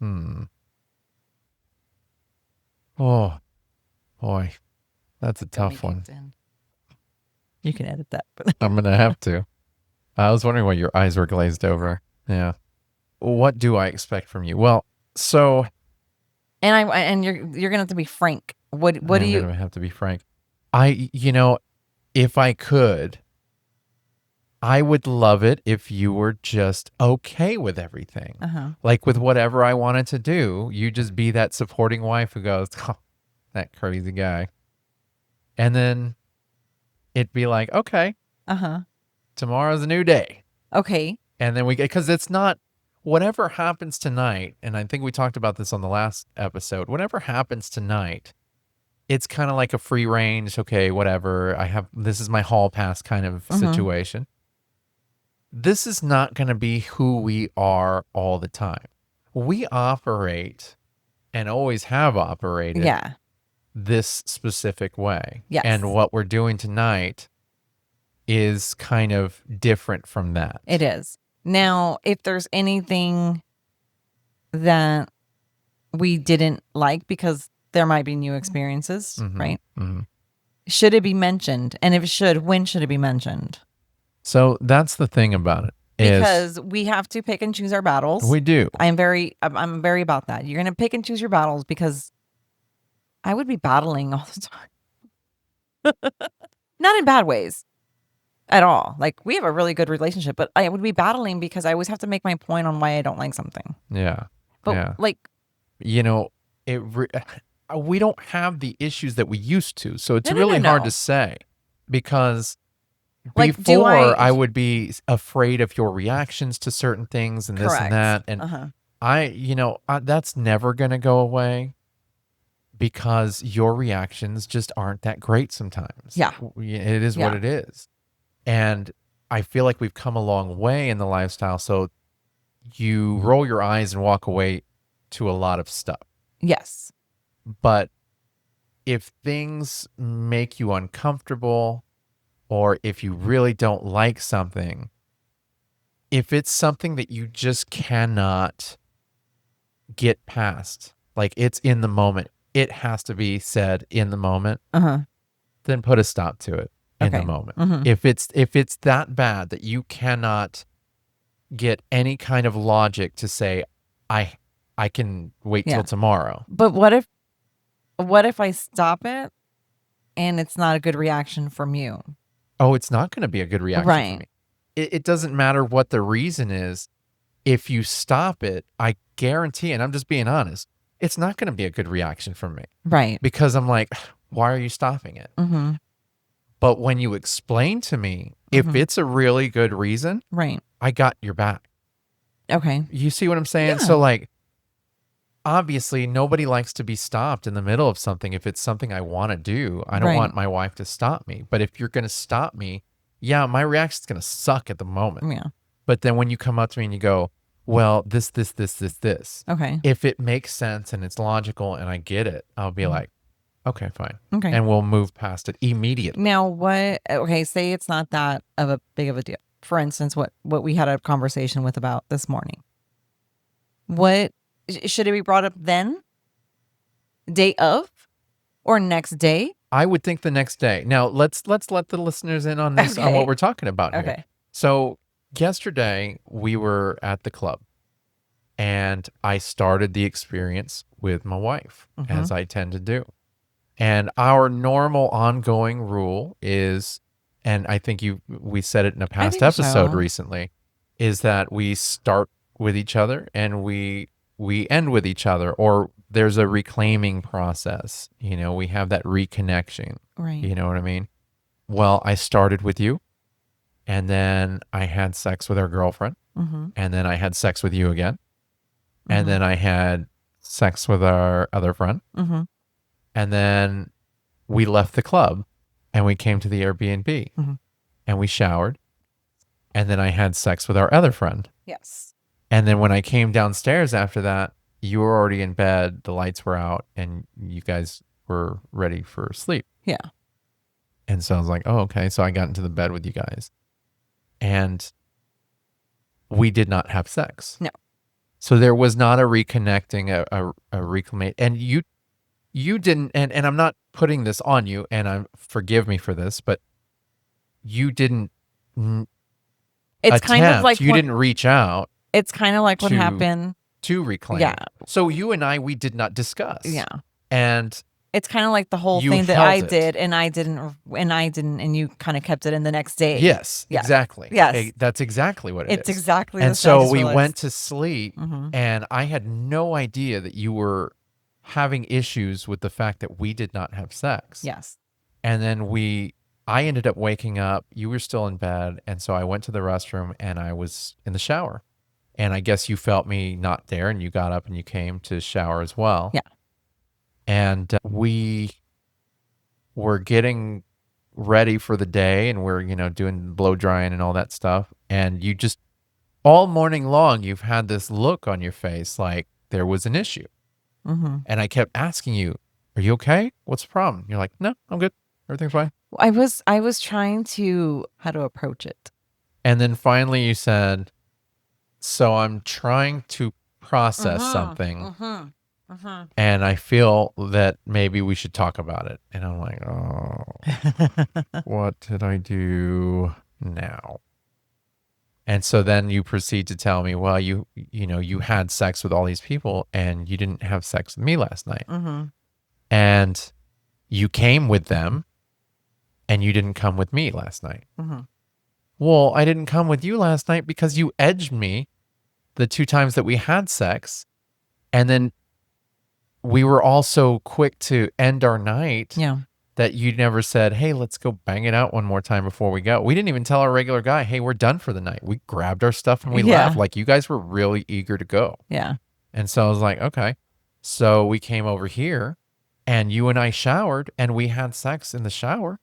Hmm. Oh, boy. That's a Dummy tough one. kicked in. You can edit that. But I'm going to have to. I was wondering why your eyes were glazed over. Yeah. What do I expect from you? Well, so and you're gonna have to be frank. What do I'm you going to have to be frank. If I could, I would love it if you were just okay with everything. uh-huh. Like with whatever I wanted to do, you just be that supporting wife who goes, oh, that crazy guy. And then it'd be like, okay, Uh-huh. tomorrow's a new day. Okay. And then we get, because it's not whatever happens tonight. And I think we talked about this on the last episode. Whatever happens tonight, it's kind of like a free range. Okay, whatever. This is my hall pass kind of situation. This is not going to be who we are all the time. We operate and always have operated Yeah. this specific way. Yes. And what we're doing tonight is kind of different from that. It is. Now, if there's anything that we didn't like, because there might be new experiences, right? Mm-hmm. Should it be mentioned? And if it should, when should it be mentioned? So that's the thing about it. Because we have to pick and choose our battles. We do. I'm very about that. You're going to pick and choose your battles because I would be battling all the time. Not in bad ways at all. Like, we have a really good relationship, but I would be battling because I always have to make my point on why I don't like something. Yeah. But like, we don't have the issues that we used to. So it's No. really hard to say because Like, before I would be afraid of your reactions to certain things and this and that. And that's never going to go away because your reactions just aren't that great sometimes. Yeah. It is what it is. And I feel like we've come a long way in the lifestyle. So you roll your eyes and walk away to a lot of stuff. Yes. But if things make you uncomfortable or if you really don't like something, if it's something that you just cannot get past, like it's in the moment, it has to be said in the moment, then put a stop to it in the moment. If it's that bad that you cannot get any kind of logic to say, I can wait till tomorrow. But what if I stop it and it's not a good reaction from you? Oh, it's not going to be a good reaction for me. It doesn't matter what the reason is. If you stop it, I guarantee, and I'm just being honest, it's not going to be a good reaction from me. Right. Because I'm like, why are you stopping it? But when you explain to me, if it's a really good reason, Right. I got your back. Okay. You see what I'm saying? Yeah. So like, obviously nobody likes to be stopped in the middle of something. If it's something I want to do, I don't want my wife to stop me. But if you're going to stop me, yeah, my reaction's going to suck at the moment. Yeah. But then when you come up to me and you go, well, this. Okay. If it makes sense and it's logical and I get it, I'll be like, okay, fine. Okay. And we'll move past it immediately. Now, say it's not that of a big of a deal. For instance, what we had a conversation with about this morning. What should it be brought up then? Day of? Or next day? I would think the next day. Now, let's let the listeners in on this, on what we're talking about here. Okay. So yesterday we were at the club and I started the experience with my wife, as I tend to do. And our normal ongoing rule is, and I think we said it in a past episode recently, is that we start with each other and we end with each other, or there's a reclaiming process. You know, we have that reconnection. Right. You know what I mean? Well, I started with you, and then I had sex with our girlfriend, and then I had sex with you again, and then I had sex with our other friend, and then we left the club and we came to the Airbnb and we showered, and then I had sex with our other friend. Yes. And then when I came downstairs after that, you were already in bed, the lights were out, and you guys were ready for sleep. Yeah. And so I was like, oh, okay. So I got into the bed with you guys. And we did not have sex. No. So there was not a reconnecting, a reclaimate. And you didn't, and I'm not putting this on you, and forgive me for this, but you didn't it's kind of like you didn't reach out. It's kind of like what happened to reclaim. Yeah. So you and we did not discuss. Yeah. And it's kind of like the whole thing that I did and I didn't, and you kind of kept it in the next day. Yes, yeah. Exactly. Yes. Hey, that's exactly what it is. It's exactly and the so same. we went to sleep, and I had no idea that you were having issues with the fact that we did not have sex. Yes. And then I ended up waking up, you were still in bed, and so I went to the restroom and I was in the shower. And I guess you felt me not there, and you got up and you came to shower as well. Yeah. And we were getting ready for the day, and we're, doing blow drying and all that stuff. And you just, all morning long, you've had this look on your face like there was an issue. And I kept asking you, are you okay? What's the problem? You're like, no, I'm good. Everything's fine. I was trying to, how to approach it. And then finally you said, so I'm trying to process something. And I feel that maybe we should talk about it. And I'm like, oh, what did I do now? And so then you proceed to tell me, well, you had sex with all these people and you didn't have sex with me last night. And you came with them and you didn't come with me last night. Well, I didn't come with you last night because you edged me the 2 times that we had sex. And then we were all so quick to end our night that you never said, hey, let's go bang it out one more time before we go. We didn't even tell our regular guy, hey, we're done for the night. We grabbed our stuff and we left. Like, you guys were really eager to go. Yeah. And so I was like, okay. So we came over here and you and I showered and we had sex in the shower.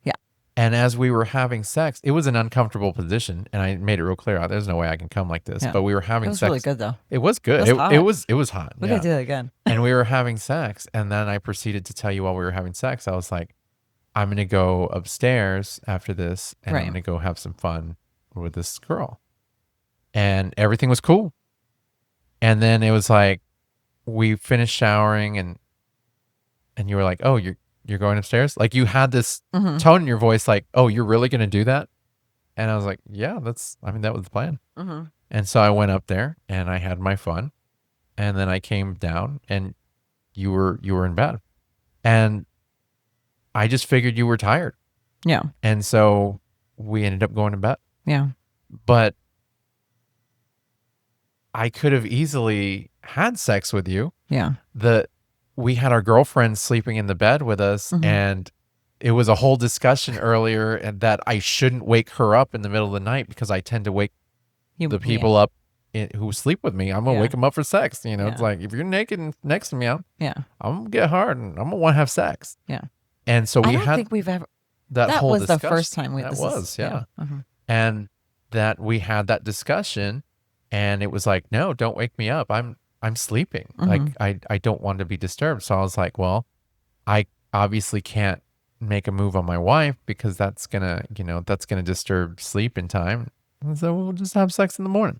Yeah. And as we were having sex, it was an uncomfortable position. And I made it real clear, there's no way I can come like this. But we were having sex. It was really good though. It was good. It was hot. We gotta do it again. And we were having sex. And then I proceeded to tell you while we were having sex, I was like, I'm going to go upstairs after this and I'm going to go have some fun with this girl. And everything was cool. And then it was like, we finished showering and you were like, oh, you're going upstairs? Like, you had this tone in your voice like, oh, you're really going to do that? And I was like, yeah, that was the plan. And so I went up there and I had my fun. And then I came down and you were in bed. And I just figured you were tired. Yeah. And so we ended up going to bed. Yeah. But I could have easily had sex with you. Yeah. We had our girlfriend sleeping in the bed with us, and it was a whole discussion earlier, and that I shouldn't wake her up in the middle of the night because I tend to wake the people up who sleep with me. I'm gonna wake them up for sex. It's like, if you're naked next to me, I'm gonna get hard and I'm gonna want to have sex. Yeah. And so I don't think we've ever. That whole was discussion. The first time And that we had that discussion, and it was like, no, don't wake me up. I'm sleeping. Like, I don't want to be disturbed. So I was like, well, I obviously can't make a move on my wife because that's gonna disturb sleep in time. And so we'll just have sex in the morning.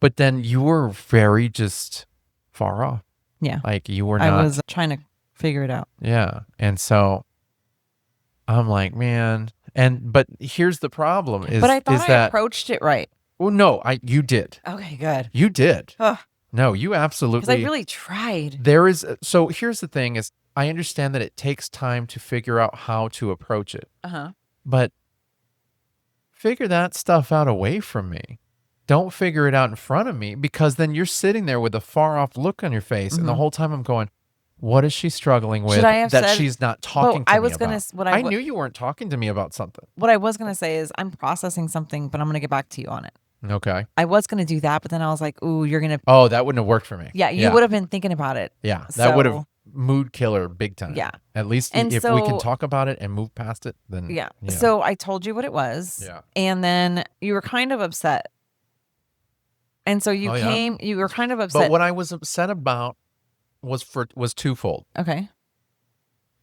But then you were very just far off. Yeah. Like, you were not. I was trying to figure it out. Yeah. And so I'm like, man, but here's the problem But I thought I that approached it right. well, no, you did. Okay, good. You did. Ugh. No, you Because absolutely. I really tried. There is. So here's the thing: is I understand that it takes time to figure out how to approach it, but figure that stuff out away from me. Don't figure it out in front of me, because then you're sitting there with a far off look on your face, and the whole time I'm going, what is she struggling with Should I have that said, she's not talking to I me was about? gonna, I knew you weren't talking to me about something. what I was gonna say is I'm processing something, but I'm gonna get back to you on it. Okay. I was gonna do that, but then I was like, ooh, you're gonna. Oh, that wouldn't have worked for me. Yeah, you would have been thinking about it. Yeah, that would have So mood killer big time. Yeah. At least And if we can so- talk about it and move past it, then yeah. So I told you what it was. Yeah. And then you were kind of upset. And so you Oh, yeah? came. You were kind of upset. But what I was upset about was twofold. Okay.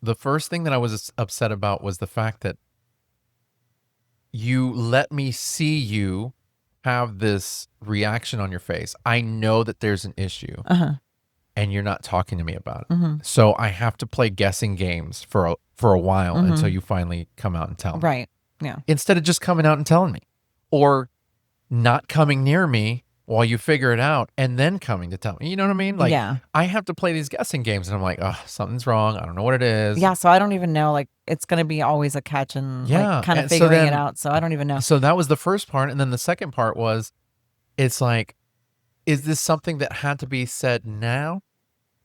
The first thing that I was upset about was the fact that you let me see you have this reaction on your face. I know that there's an issue, and you're not talking to me about it. So I have to play guessing games for a while until you finally come out and tell me. Right. Yeah. Instead of just coming out and telling me, or not coming near me while you figure it out and then coming to tell me. You know what I mean? Like, Yeah. I have to play these guessing games, and I'm like, oh, something's wrong. I don't know what it is. Yeah. So I don't even know. Like, it's gonna be always a catch and Yeah, like kind of and so figuring then- it out. So I don't even know. So that was the first part. And then the second part was, it's like, is this something that had to be said now,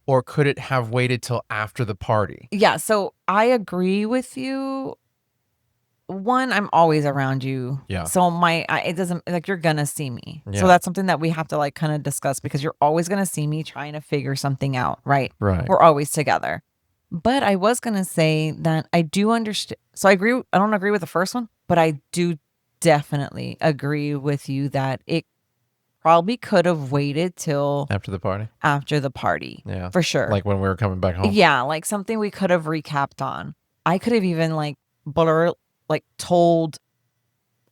or could it have waited till after the party? Yeah. So I agree with you. One, I'm always around you. Yeah. So it doesn't, like, you're gonna see me. Yeah. So that's something that we have to like kind of discuss, because you're always gonna see me trying to figure something out, right? Right. We're always together. But I was gonna say that I do understand. So I agree. I don't agree with the first one, but I do definitely agree with you that it probably could have waited till After the party? after the party. Yeah. For sure. Like when we were coming back home? Yeah, like something we could have recapped on. I could have even told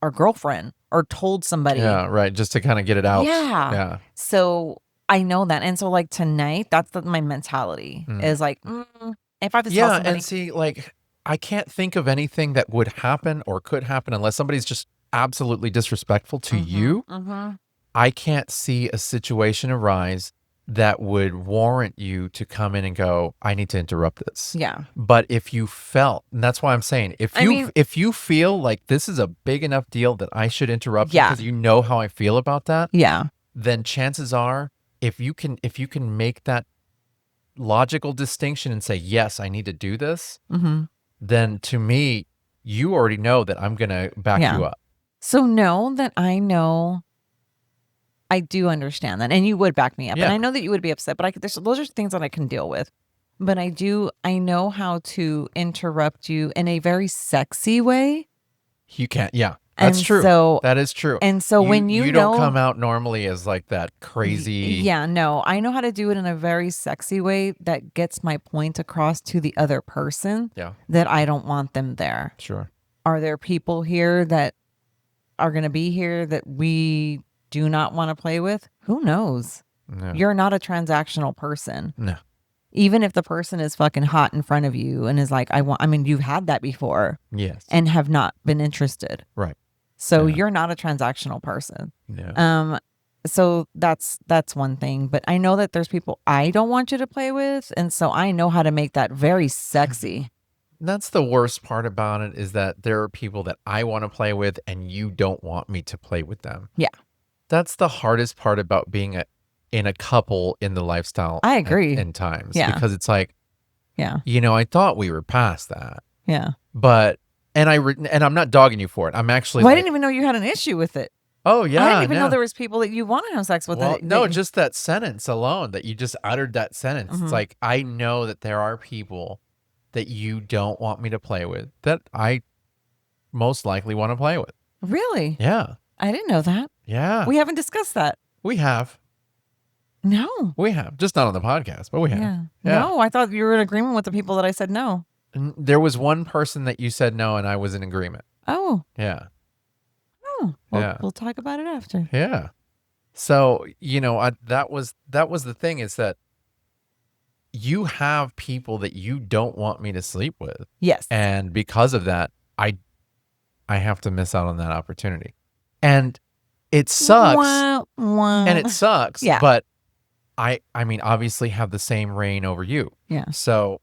our girlfriend or told somebody. Yeah, right. Just to kind of get it out. Yeah. Yeah. So I know that. And so like tonight, that's my mentality is like, if I have to tell Yeah, somebody. and see, like, I can't think of anything that would happen or could happen unless somebody's just absolutely disrespectful to you. I can't see a situation arise that would warrant you to come in and go, I need to interrupt this. Yeah. But if you felt, and that's why I'm saying, if you feel like this is a big enough deal that I should interrupt Yeah. because you know how I feel about that, Yeah. then chances are, if you can make that logical distinction and say, yes, I need to do this, then to me, you already know that I'm going to back you up. So know that I know I do understand that. And you would back me up. Yeah. And I know that you would be upset, but those are things that I can deal with. But I know how to interrupt you in a very sexy way. You can't. Yeah, that's And true. so- that is true. And so when you don't know- come out normally as like that crazy. Yeah, no, I know how to do it in a very sexy way that gets my point across to the other person. Yeah. That I don't want them there. Sure. Are there people here that are going to be here that we do not want to play with? Who knows? No. You're not a transactional person. No. Even if the person is fucking hot in front of you and is like, you've had that before Yes. and have not been interested. Right. So Yeah. you're not a transactional person. Yeah. So that's one thing, but I know that there's people I don't want you to play with. And so I know how to make that very sexy. That's the worst part about it, is that there are people that I want to play with and you don't want me to play with them. Yeah. That's the hardest part about being in a couple in the lifestyle. I agree. In times. Yeah. Because it's like, Yeah. I thought we were past that. Yeah. But, and I'm not dogging you for it. I'm actually. Well, I didn't even know you had an issue with it. Oh, yeah. I didn't even no. know there was people that you want to have sex with. Well, no, just that sentence alone, that you just uttered that sentence. It's like, I know that there are people that you don't want me to play with that I most likely want to play with. Really? Yeah. I didn't know that. Yeah. We haven't discussed that. We have. No. We have. Just not on the podcast, but we have. Yeah. Yeah. No, I thought you were in agreement with the people that I said no. There was one person that you said no, and I was in agreement. Oh. Yeah. Oh. Well, Yeah. we'll talk about it after. Yeah. So, that was the thing, is that you have people that you don't want me to sleep with. Yes. And because of that, I have to miss out on that opportunity. And it sucks. Wah, wah. And it sucks. Yeah. But I mean, obviously have the same reign over you. Yeah. So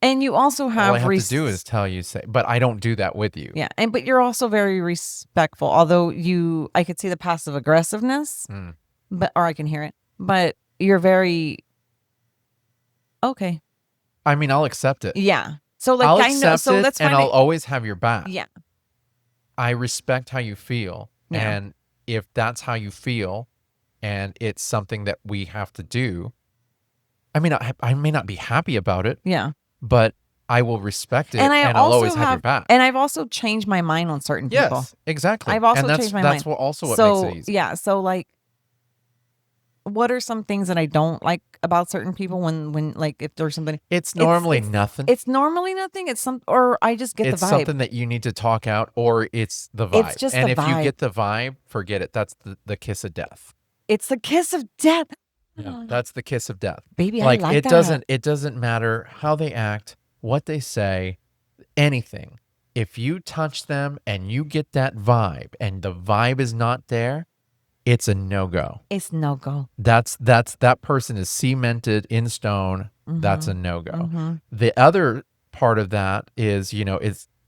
and you also have all I have to do is tell you, but I don't do that with you. Yeah. But you're also very respectful. Although I could see the passive aggressiveness, or I can hear it, but you're very okay. I mean, I'll accept it. Yeah. So like I'll I know, accept so it, that's and fine. I'll always have your back. Yeah. I respect how you feel. Yeah. And if that's how you feel and it's something that we have to do, I mean, I may not be happy about it. Yeah. But I will respect it, And I'll always have your back. And I've also changed my mind on certain people. Yes, exactly. I've also changed my mind. That's what makes it easy. Yeah. So like, what are some things that I don't like about certain people when like if there's somebody? It's normally nothing. It's normally nothing. It's or I just get the vibe. It's something that you need to talk out, or it's the vibe. It's just and the if vibe. you get the vibe, forget it. That's the kiss of death. It's the kiss of death. Yeah, that's the kiss of death. Baby, like I like it that. It doesn't matter how they act, what they say, anything. If you touch them and you get that vibe and the vibe is not there, it's a no-go. It's no-go. That person is cemented in stone. That's a no-go. The other part of that is,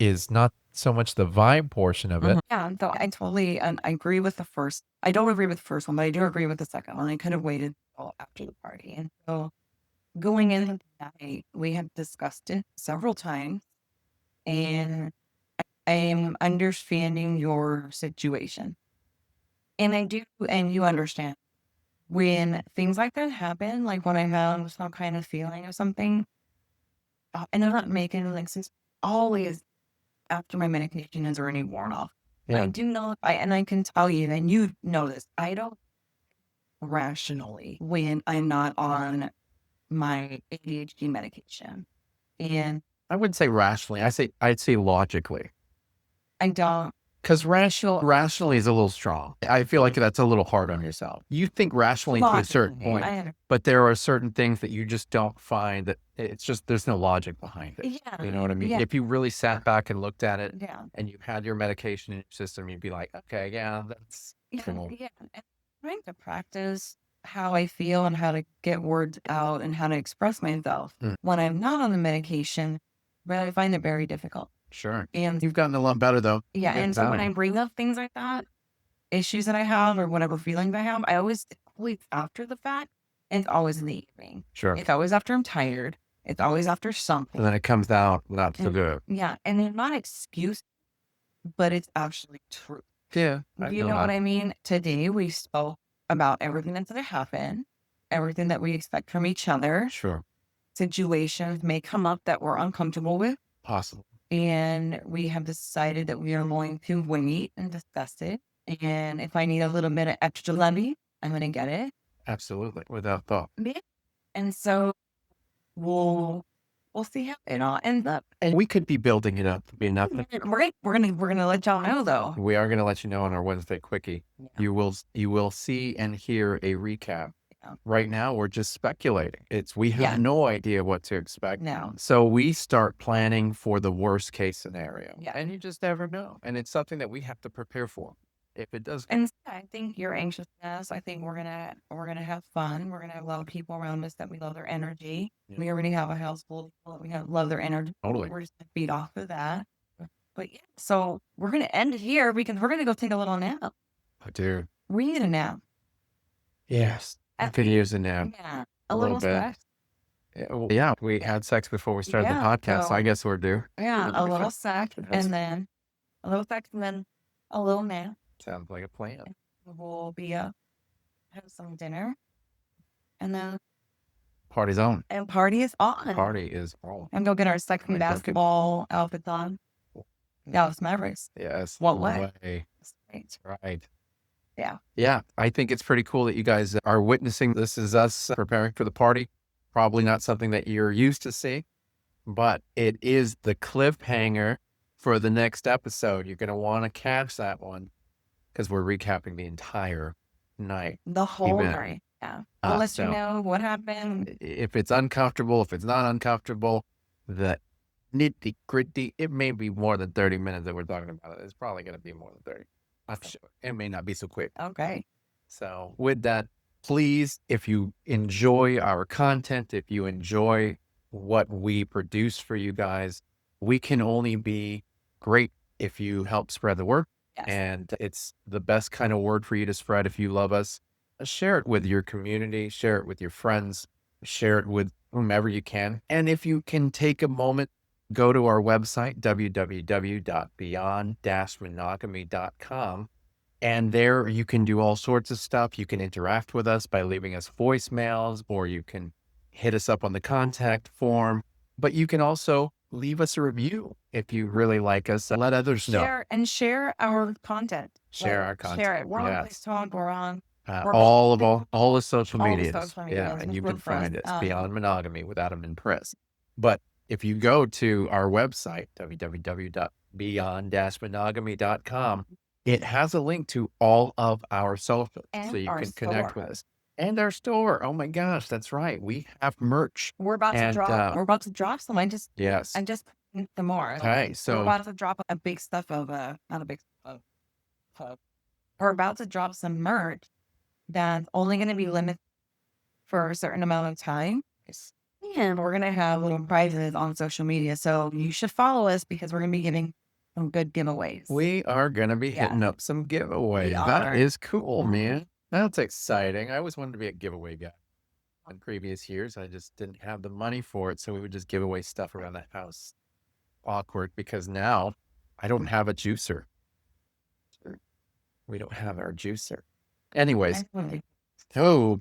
is not so much the vibe portion of it. Yeah, though I totally I agree with the first. I don't agree with the first one, but I do agree with the second one. I could have waited until after the party. And so going into that night, we have discussed it several times, and I am understanding your situation. And I do, and you understand. When things like that happen, like when I have some kind of feeling of something, and I'm not making like sense, always after my medication is already worn off. Yeah. I do know, and I can tell you, and you know this, I don't rationally when I'm not on my ADHD medication. And I wouldn't say rationally. I'd say logically. I don't. Because rationally is a little strong. I feel like that's a little hard on yourself. You think rationally to a certain point, but there are certain things that you just don't find that it's just, there's no logic behind it. Yeah. You know what I mean? Yeah. If you really sat back and looked at it Yeah. and you had your medication in your system, you'd be like, okay, yeah, that's cool. Yeah. And trying to practice how I feel and how to get words out and how to express myself when I'm not on the medication, but I find it very difficult. Sure. And you've gotten a lot better though. Yeah. And so when I bring up things like that, issues that I have or whatever feelings I have, I always after the fact, and it's always in the evening. Sure. It's always after I'm tired. It's always after something. And then it comes out not so good. Yeah. And they're not excuse, but it's actually true. Yeah. You know what I mean? Today we spoke about everything that's going to happen, everything that we expect from each other. Sure. Situations may come up that we're uncomfortable with. Possible. And we have decided that we are going to wait and discuss it. And if I need a little bit of extra levy, I'm going to get it. Absolutely. Without thought. And so we'll see how it all ends up. And we could be building it up to be nothing. We're gonna let y'all know though. We are gonna let you know on our Wednesday quickie. Yeah. You will see and hear a recap. Yeah. Right now we're just speculating. We have no idea what to expect. No. So we start planning for the worst case scenario. Yeah. And you just never know. And it's something that we have to prepare for. If it does. And I think your anxiousness, I think we're gonna have fun. We're gonna have a lot of people around us that we love their energy. Yeah. We already have a house full of people that we love their energy. Totally. We're just gonna feed off of that. But yeah, so we're gonna end it here because we're gonna go take a little nap. Oh, dude. We need a nap. Yes. I could use a nap. Yeah. A little bit. Yeah, we had sex before we started the podcast, so I guess we're due. Yeah, a little sex and then a little nap. Sounds like a plan. We'll be up, have some dinner, and then party's on. And party is on. Party is on. And go get our second basketball outfits on. Dallas Mavericks. Yes. What way? That's right. Yeah. Yeah. I think it's pretty cool that you guys are witnessing. This is us preparing for the party. Probably not something that you're used to seeing, but it is the cliffhanger for the next episode. You're going to want to catch that one because we're recapping the entire night. The whole night. Yeah. We'll let you So know what happened. if it's uncomfortable, if it's not uncomfortable, the nitty gritty, it may be more than 30 minutes that we're talking about it. It's probably going to be more than 30. I'm sure it may not be so quick. Okay. So with that, please, if you enjoy our content, if you enjoy what we produce for you guys, we can only be great if you help spread the word. Yes. And it's the best kind of word for you to spread if you love us. Share it with your community, share it with your friends, share it with whomever you can. And if you can take a moment, go to our website, www.beyond-monogamy.com. And there you can do all sorts of stuff. You can interact with us by leaving us voicemails, or you can hit us up on the contact form. But you can also leave us a review if you really like us. Let others know. Share our content. Share our content. Share it. We're on Yes. TikTok. We're on all the social all the medias. social medias. Yeah, and Just you look can for us. find us Beyond Monogamy with Adam and Pris. But if you go to our website, www.beyond-monogamy.com, it has a link to all of our socials, And so you our can connect store. with us. And our store. Oh my gosh, that's right. We have merch. We're about to And, drop. We're about to drop some. Yes. I just put some more. Okay, We're so about to drop a big stuff of not a big stuff of. We're about to drop some merch that's only going to be limited for a certain amount of time. And we're going to have little prizes on social media. So you should follow us because we're going to be giving some good giveaways. we are going to be Yeah. hitting up some giveaways. We That are. is cool, Mhm. man. That's exciting. I always wanted to be a giveaway guy. In previous years, I just didn't have the money for it, so we would just give away stuff around the house. Awkward, because now I don't have a juicer. We don't have our juicer. Anyways, okay. You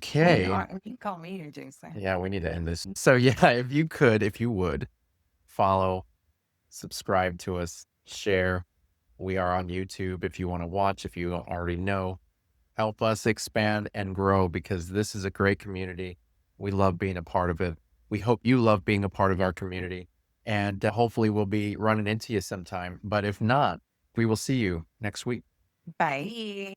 can call me your juicer. Yeah, we need to end this. So yeah, if you would, follow, subscribe to us, share. We are on YouTube if you want to watch, if you don't already know. Help us expand and grow, because this is a great community. We love being a part of it. We hope you love being a part of our community. And hopefully we'll be running into you sometime. But if not, we will see you next week. Bye.